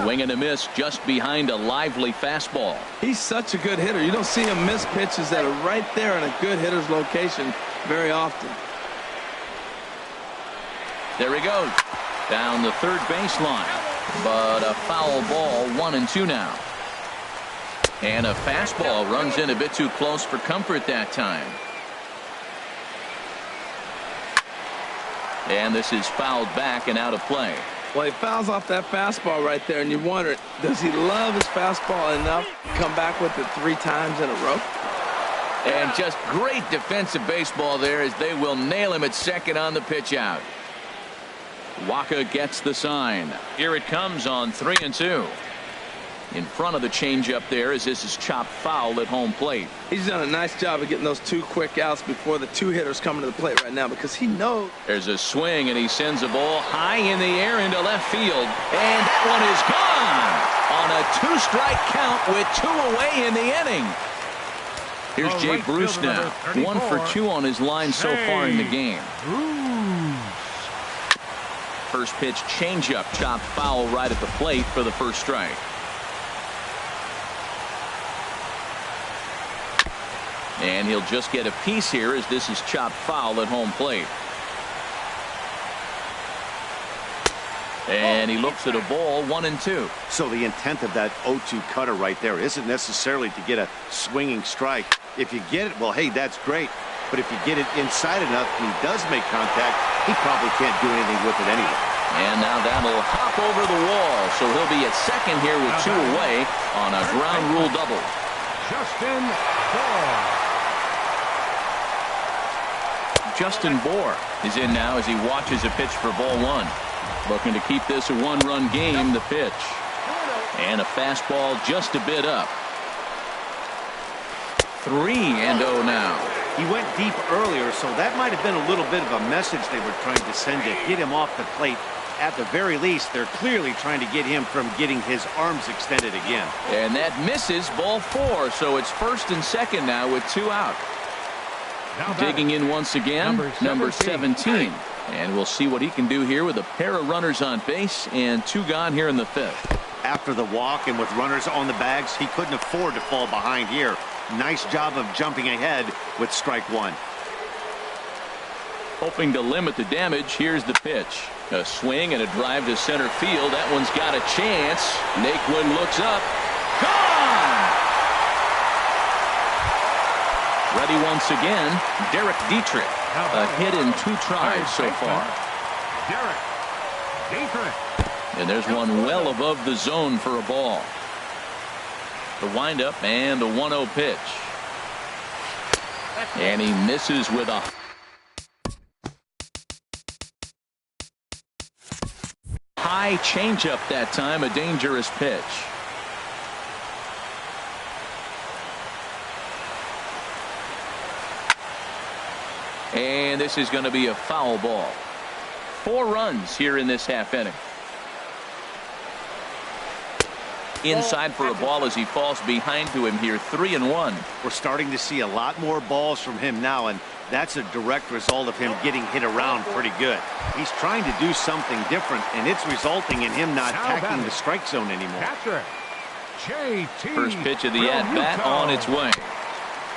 Swing and a miss just behind a lively fastball. He's such a good hitter. You don't see him miss pitches that are right there in a good hitter's location very often. There he goes. Down the third baseline. But a foul ball. 1-2 now. And a fastball runs in a bit too close for comfort that time. And this is fouled back and out of play. Well, he fouls off that fastball right there, and you wonder, does he love his fastball enough to come back with it 3 times in a row? And just great defensive baseball there as they will nail him at second on the pitch out. Waka gets the sign. Here it comes on 3-2. In front of the changeup there as this is chopped foul at home plate. He's done a nice job of getting those 2 quick outs before the 2 hitters come to the plate right now because he knows. There's a swing and he sends a ball high in the air into left field. And that one is gone on a 2-strike count with 2 away in the inning. Here's Jay Bruce now. 1 for 2 on his line so far in the game. First pitch changeup chopped foul right at the plate for the first strike. And he'll just get a piece here as this is chopped foul at home plate. And he looks at a ball. 1-2. So the intent of that 0-2 cutter right there isn't necessarily to get a swinging strike. If you get it, well, hey, that's great. But if you get it inside enough and he does make contact, he probably can't do anything with it anyway. And now that'll hop over the wall. So he'll be at second here with 2 away on a ground rule double. Justin Bour is in now as he watches a pitch for ball 1. Looking to keep this a 1-run game. The pitch. And a fastball just a bit up. 3-0 now. He went deep earlier, so that might have been a little bit of a message they were trying to send to get him off the plate. At the very least, they're clearly trying to get him from getting his arms extended again. And that misses. Ball 4, so it's first and second now with 2 out. Digging in once again, number 17. And we'll see what he can do here with a pair of runners on base and 2 gone here in the 5th. After the walk and with runners on the bags, he couldn't afford to fall behind here. Nice job of jumping ahead with strike 1. Hoping to limit the damage. Here's the pitch. A swing and a drive to center field. That one's got a chance. Naquin looks up. Gone! Ready once again, Derek Dietrich. A hit in 2 tries so far. Derek Dietrich. And there's one well above the zone for a ball. The windup and the 1-0 pitch. And he misses with a high changeup that time. A dangerous pitch. And this is going to be a foul ball. 4 runs here in this half inning. Inside for a ball as he falls behind to him here. 3-1. We're starting to see a lot more balls from him now, and that's a direct result of him getting hit around pretty good. He's trying to do something different, and it's resulting in him not attacking the strike zone anymore. First pitch of the at-bat on its way.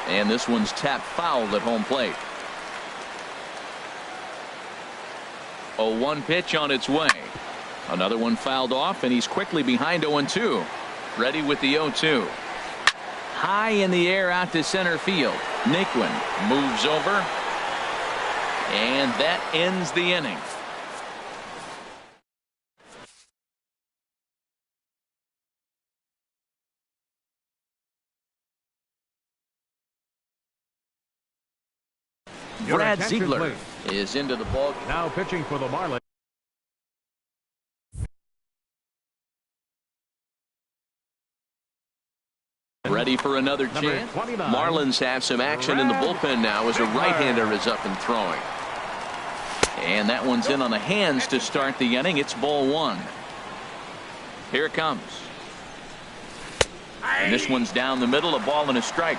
And this one's tapped foul at home plate. 0-1 pitch on its way. Another one fouled off, and he's quickly behind 0-2. Ready with the 0-2. High in the air out to center field. Naquin moves over. And that ends the inning. Brad Ziegler is into the ball. Now pitching for the Marlins. Ready for another chance. Marlins have some action in the bullpen now as a right-hander is up and throwing. And that one's in on the hands to start the inning. It's ball one. Here it comes. And this one's down the middle, a ball and a strike.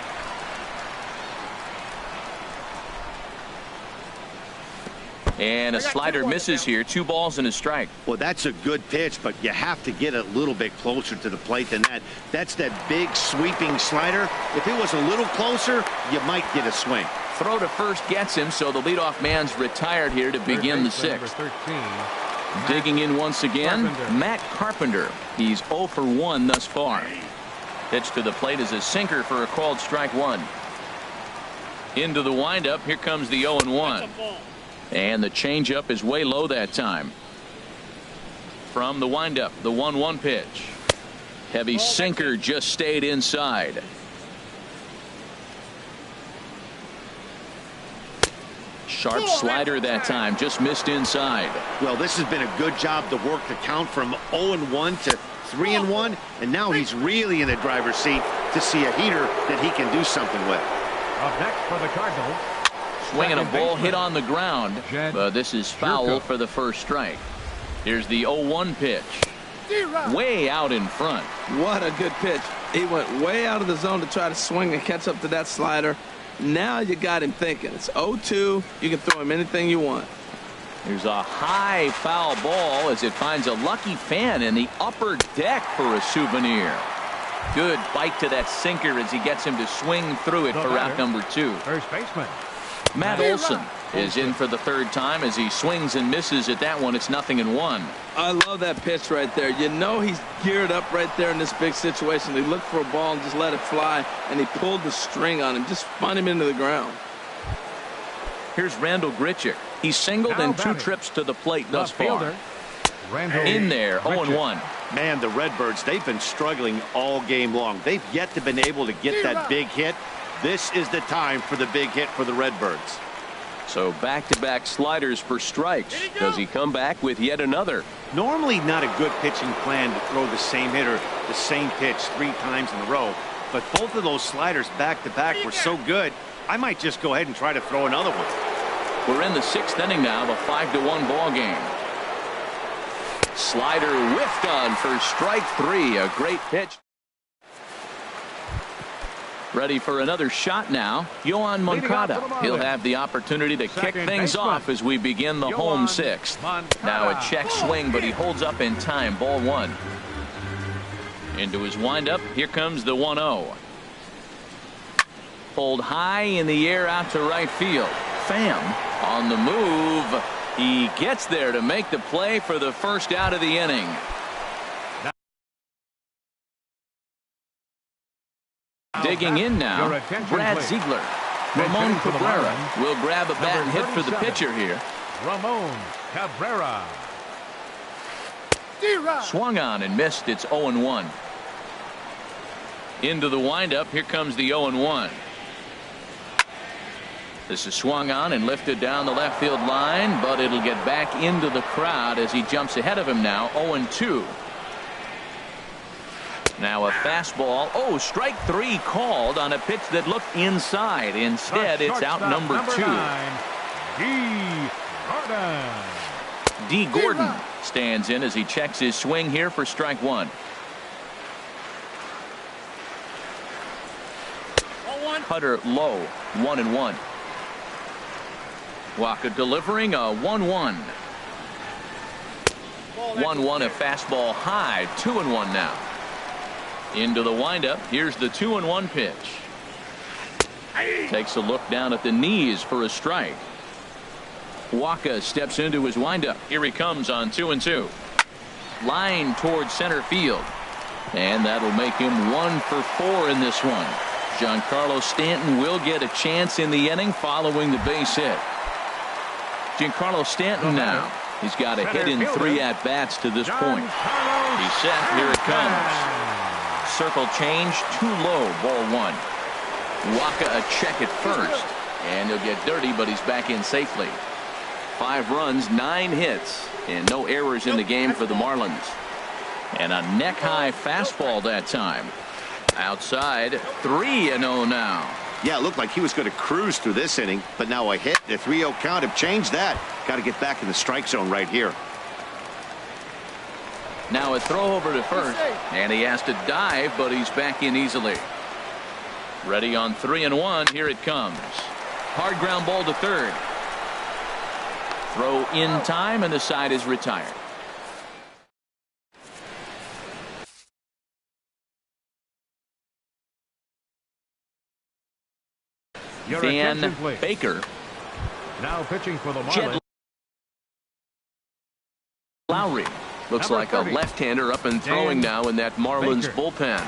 And a slider misses here. 2 balls and a strike. Well, that's a good pitch, but you have to get a little bit closer to the plate than that. That's that big sweeping slider. If it was a little closer, you might get a swing. Throw to first gets him, so the leadoff man's retired here to begin the 6th. Digging in once again, Matt Carpenter. He's 0 for 1 thus far. Pitch to the plate is a sinker for a called strike 1. Into the windup. Here comes the 0-1. And the changeup is way low that time. From the windup, the 1-1 pitch. Heavy sinker just stayed inside. Sharp slider that time, just missed inside. Well, this has been a good job to work the count from 0-1 to 3-1, and now he's really in the driver's seat to see a heater that he can do something with. Up next for the Cardinals. Swinging a ball hit on the ground, but this is foul for the first strike. Here's the 0-1 pitch. Way out in front. What a good pitch. He went way out of the zone to try to swing and catch up to that slider. Now you got him thinking. It's 0-2. You can throw him anything you want. There's a high foul ball as it finds a lucky fan in the upper deck for a souvenir. Good bite to that sinker as he gets him to swing through it for out number 2. First baseman Matt Olson is in for the 3rd time as he swings and misses at that one. It's 0-1. I love that pitch right there. You know he's geared up right there in this big situation. He looked for a ball and just let it fly, and he pulled the string on him. Just spun him into the ground. Here's Randall Grichuk. He's singled in 2 trips to the plate thus far. In there, 0-1. Man, the Redbirds, they've been struggling all game long. They've yet to been able to get that big hit. This is the time for the big hit for the Redbirds. So back-to-back sliders for strikes. Does he come back with yet another? Normally not a good pitching plan to throw the same hitter the same pitch 3 times in a row, but both of those sliders back-to-back were so good, I might just go ahead and try to throw another one. We're in the 6th inning now, a 5-1 ball game. Slider whiffed on for strike 3. A great pitch. Ready for another shot now. Yohan Moncada. He'll have the opportunity to kick things off as we begin the home 6th. Now a check swing, but he holds up in time. Ball 1. Into his windup. Here comes the 1-0. Pulled high in the air out to right field. Pham on the move. He gets there to make the play for the first out of the inning. Digging in now, Brad Ziegler. Ramon Cabrera will grab a bat and hit for the pitcher here. Ramon Cabrera. Swung on and missed. It's 0-1. Into the windup. Here comes the 0-1. This is swung on and lifted down the left field line, but it'll get back into the crowd as he jumps ahead of him now. 0-2. Now a fastball. Oh, strike 3 called on a pitch that looked inside. Instead, it's out number 2. D. Gordon stands in as he checks his swing here for strike 1. Cutter low. 1-1. Waka delivering a 1-1. 1-1, a fastball high. 2-1 now. Into the windup. Here's the 2-1 pitch. Takes a look down at the knees for a strike. Waka steps into his windup. Here he comes on 2-2. Line towards center field. And that'll make him 1 for 4 in this one. Giancarlo Stanton will get a chance in the inning following the base hit. Giancarlo Stanton now. He's got a hit in 3 at-bats to this point. He's set. Here it comes. Circle change, too low. Ball 1. Waka a check at first, and he'll get dirty, but he's back in safely. 5 runs, 9 hits, and no errors in the game for the Marlins. And a neck-high fastball that time. Outside, 3-0 now. Yeah, it looked like he was going to cruise through this inning, but now a hit, the 3-0 count have changed that. Got to get back in the strike zone right here. Now a throw over to first, and he has to dive, but he's back in easily. Ready on 3-1. Here it comes. Hard ground ball to third. Throw in time, and the side is retired. Van Baker. Now pitching for the Jed Marlins. Lowry. Looks Number like 30. a left-hander up and throwing now in that Marlins Baker. bullpen.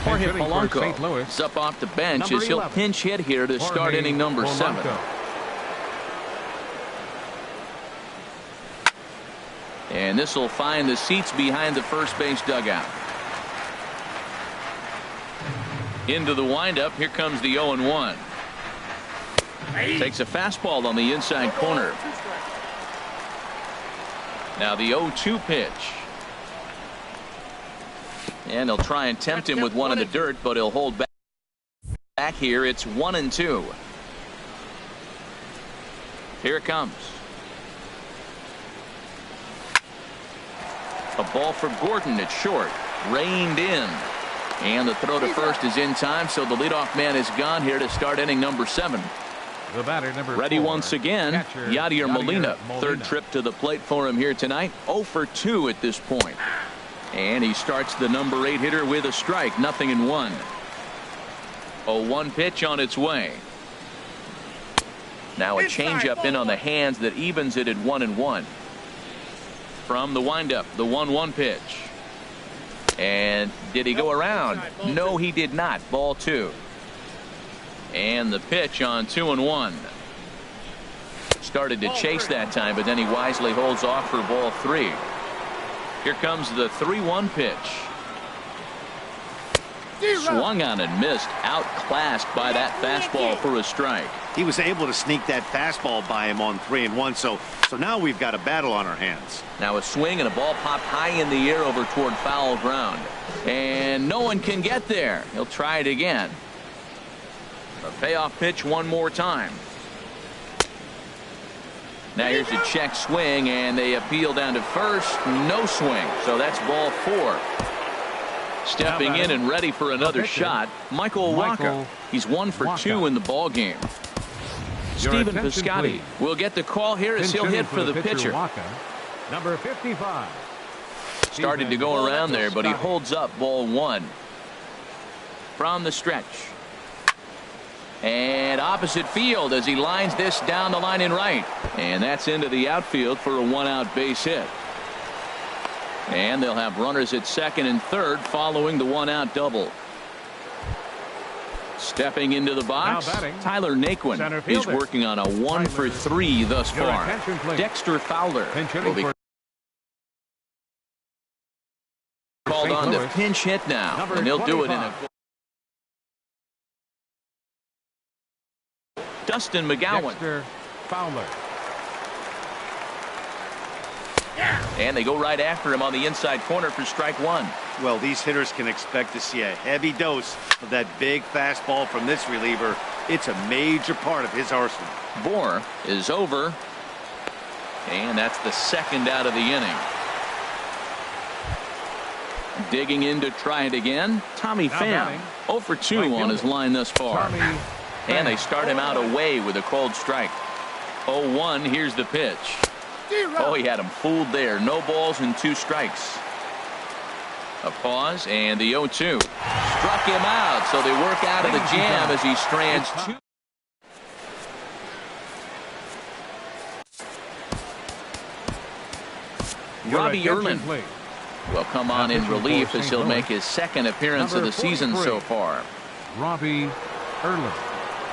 Jorge hitting for Polanco St. Louis. is up off the bench Number as he'll 11. pinch hit here to start Jorge inning number 7. Polanco. And this will find the seats behind the first base dugout. Into the windup. Here comes the 0-1. Takes a fastball on the inside corner. Now the 0-2 pitch. And they'll try and tempt him with one in the dirt, but he'll hold back here. It's 1-2. Here it comes. A ball for Gordon at short. Reined in. And the throw to first is in time, so the leadoff man is gone here to start inning number 7. The batter, number Ready 4. once again, Catcher, Yadier Molina. Molina. Third trip to the plate for him here tonight. 0 for 2 at this point. And he starts the number 8 hitter with a strike. 0-1. 0-1 pitch on its way. Now a changeup in on the hands that evens it at 1-1. From the windup, the 1-1 pitch. And did he go around? No, he did not. Ball 2. And the pitch on 2-1. Started to chase that time, but then he wisely holds off for ball 3. Here comes the 3-1 pitch. Swung on and missed. Outclassed by that fastball for a strike. He was able to sneak that fastball by him on 3-1. So now we've got a battle on our hands. Now a swing and a ball popped high in the air over toward foul ground. And no one can get there. He'll try it again. A payoff pitch one more time. Now here's a check swing, and they appeal down to first. No swing. So that's ball 4. Stepping in and ready for another shot, Michael Wacha. He's 1 for 2 in the ball game. Stephen Piscotty will get the call here as he'll hit for the pitcher. Wacha, number 55. Started to go around there, but he holds up ball 1. From the stretch. And opposite field as he lines this down the line in right. And that's into the outfield for a 1-out base hit. And they'll have runners at second and third following the 1-out double. Stepping into the box, Tyler Naquin is working on a 1 for 3 thus far. Dexter Fowler will be called on to pinch hit now, and he'll do it in a Dustin McGowan. Dexter Fowler. And they go right after him on the inside corner for strike 1. Well, these hitters can expect to see a heavy dose of that big fastball from this reliever. It's a major part of his arsenal. Bohr is over. And that's the second out of the inning. Digging in to try it again, Tommy Pham. 0 for 2 on his line thus far. And they start him out away with a cold strike. 0-1. Here's the pitch. Oh, he had him fooled there. No balls and 2 strikes. A pause and the 0-2. Struck him out, so they work out of the jam as he strands 2. Robbie Erlin will come on in relief as he'll make his second appearance of the season so far. Robbie Erlin.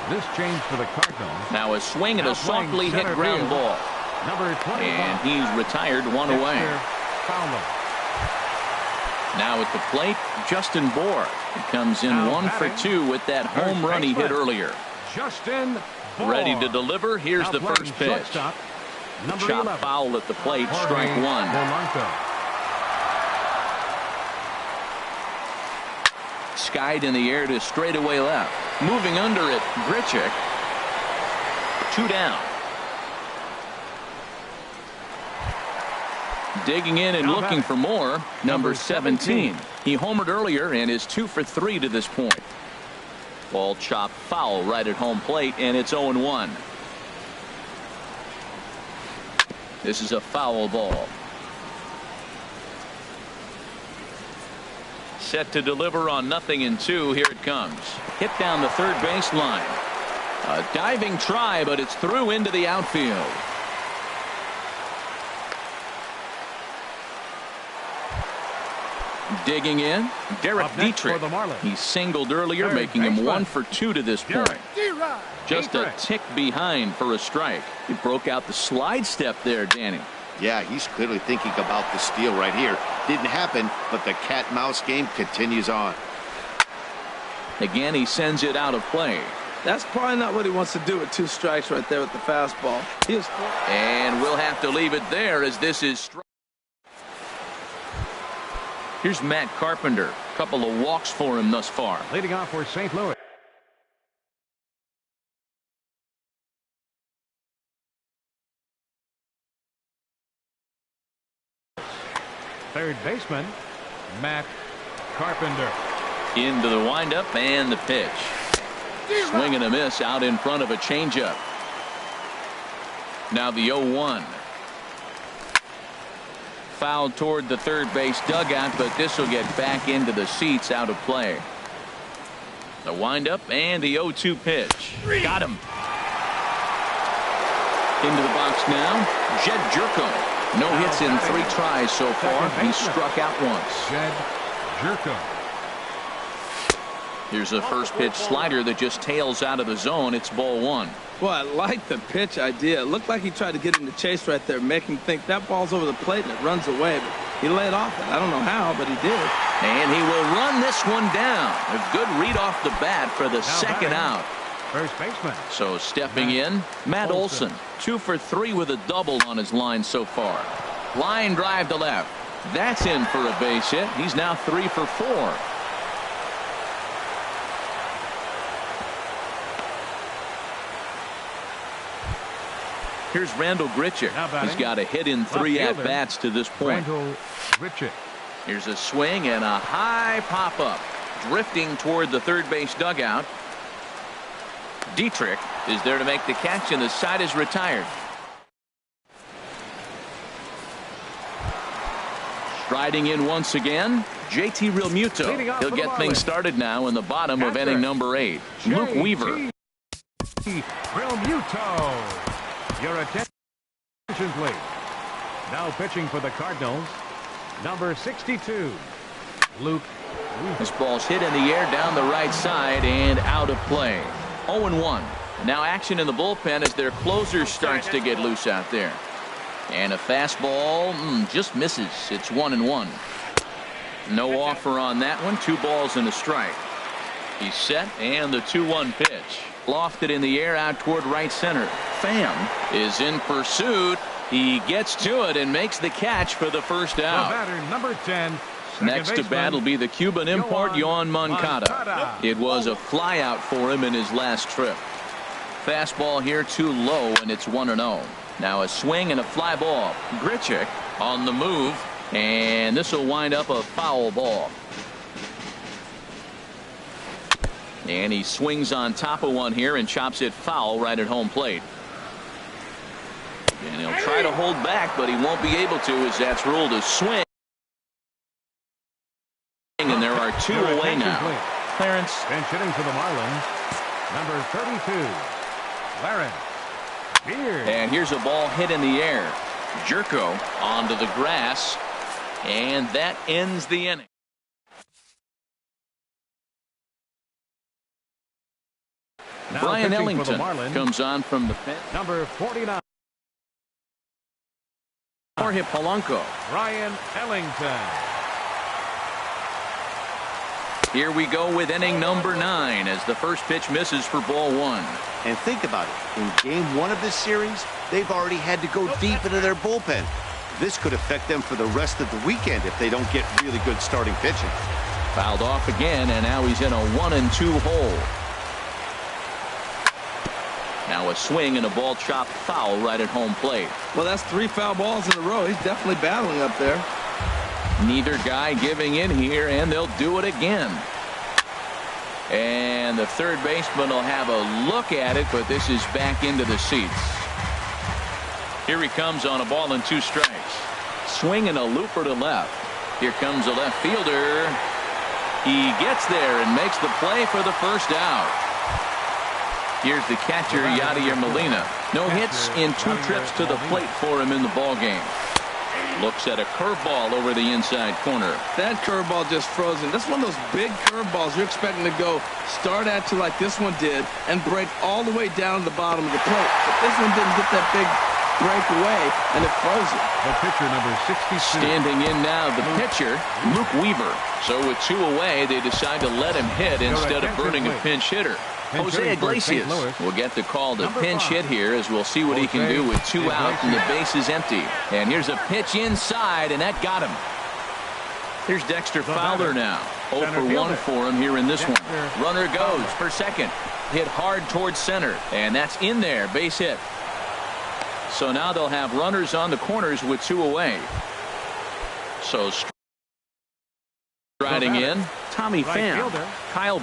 This change for the Cardinals. Now a swing and a softly hit ground ball. Number 25. And he's retired 1 away. Fowler. Now at the plate, Justin Bohr. He comes in 1 for 2 with that home run he hit earlier. Justin Bohr. Ready to deliver. Here's the first pitch. Chop foul at the plate. Strike 1. Polanco. Skied in the air to straightaway left. Moving under it, Grichuk. 2 down. Digging in and looking for more, number 17. He homered earlier and is 2 for 3 to this point. Ball chopped foul right at home plate, and it's 0-1. This is a foul ball. Set to deliver on 0-2. Here it comes. Hit down the third base line. A diving try, but it's through into the outfield. Digging in, Derek Dietrich. He singled earlier, making him 1 for 2 to this point. Just a tick behind for a strike. He broke out the slide step there, Danny. Yeah, he's clearly thinking about the steal right here. Didn't happen, but the cat-mouse game continues on. Again, he sends it out of play. That's probably not what he wants to do with 2 strikes right there with the fastball. And we'll have to leave it there as this is. Here's Matt Carpenter. A couple of walks for him thus far. Leading off for St. Louis. Third baseman, Matt Carpenter. Into the windup and the pitch. Swing and a miss out in front of a changeup. Now the 0-1. Fouled toward the third base dugout, but this will get back into the seats, out of play. The windup and the 0-2 pitch. Got him. Into the box now, Jed Jerko. No hits in 3 tries so far. He struck out once. Jed Jerko. Here's a first pitch slider that just tails out of the zone. It's ball 1. Well, I like the pitch idea. It looked like he tried to get him to chase right there, make him think that ball's over the plate and it runs away. But he laid off it. I don't know how, but he did. And he will run this one down. A good read off the bat for the second out. First baseman. So stepping in, Matt Olson. 2 for 3 with a double on his line so far. Line drive to left. That's in for a base hit. He's now 3 for 4. Here's Randall Grichuk. He's got a hit in 3 at-bats to this point. Randall Grichuk. Here's a swing and a high pop-up. Drifting toward the third base dugout. Dietrich is there to make the catch, and the side is retired. Striding in once again, JT Realmuto. He'll get things started now in the bottom of inning number 8. Luke Weaver. Realmuto. Your attention, please. Now pitching for the Cardinals, number 62, Luke Weaver. This ball's hit in the air down the right side and out of play. 0-1. Now action in the bullpen as their closer starts to get loose out there. And a fastball just misses. It's 1-1. No offer on that one. 2 balls and a strike. He's set, and the 2-1 pitch. Lofted in the air out toward right center. Pham is in pursuit. He gets to it and makes the catch for the first out. The batter, number 10. Next to bat will be the Cuban import, Yoan Moncada. It was a flyout for him in his last trip. Fastball here too low, and it's 1-0. Now a swing and a fly ball. Grichuk on the move, and this will wind up a foul ball. And he swings on top of one here and chops it foul right at home plate. And he'll try to hold back, but he won't be able to, as that's ruled a swing. And there are 2 away now. Clarence. Bench hitting for the Marlins, number 32, Laren Beard. And here's a ball hit in the air. Jerko onto the grass, and that ends the inning. Now Brian pitching for the Ellington Marlins, comes on from the bench. number 49, Jorge Polanco. Brian Ellington. Here we go with inning number 9 as the first pitch misses for ball 1. And think about it. In game 1 of this series, they've already had to go deep into their bullpen. This could affect them for the rest of the weekend if they don't get really good starting pitching. Fouled off again, and now he's in a 1-2 hole. Now a swing and a ball chopped foul right at home plate. Well, that's 3 foul balls in a row. He's definitely battling up there. Neither guy giving in here, and they'll do it again. And the third baseman will have a look at it, but this is back into the seats. Here he comes on a ball and 2 strikes. Swing and a looper to left. Here comes a left fielder. He gets there and makes the play for the first out. Here's the catcher, Yadier Molina. No hits in 2 trips to the plate for him in the ballgame. Looks at a curveball over the inside corner. That curveball just frozen. That's one of those big curveballs you're expecting to go start at you like this one did and break all the way down to the bottom of the plate. But this one didn't get that big break away, and it froze it. The pitcher, number 62. Standing in now, the pitcher, Luke Weaver. So with 2 away, they decide to let him hit instead of burning a pinch hitter. Jose Iglesias will get the call to pinch hit here, as we'll see what he can do with 2 out and the base is empty. And here's a pitch inside, and that got him. Here's Dexter Fowler now. 0 for 1 for him here in this one. Runner goes for second. Hit hard towards center, and that's in there. Base hit. So now they'll have runners on the corners with 2 away. So striding in, Tommy Pham. Kyle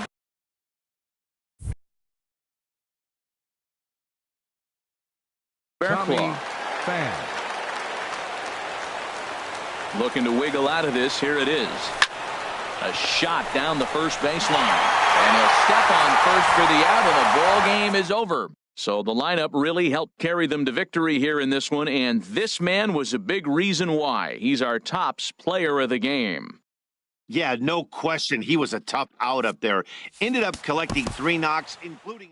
Tommy Pham. Looking to wiggle out of this. Here it is. A shot down the first baseline. And he'll step on first for the out, and the ball game is over. So the lineup really helped carry them to victory here in this one, and this man was a big reason why. He's our tops player of the game. Yeah, no question. He was a tough out up there. Ended up collecting 3 knocks, including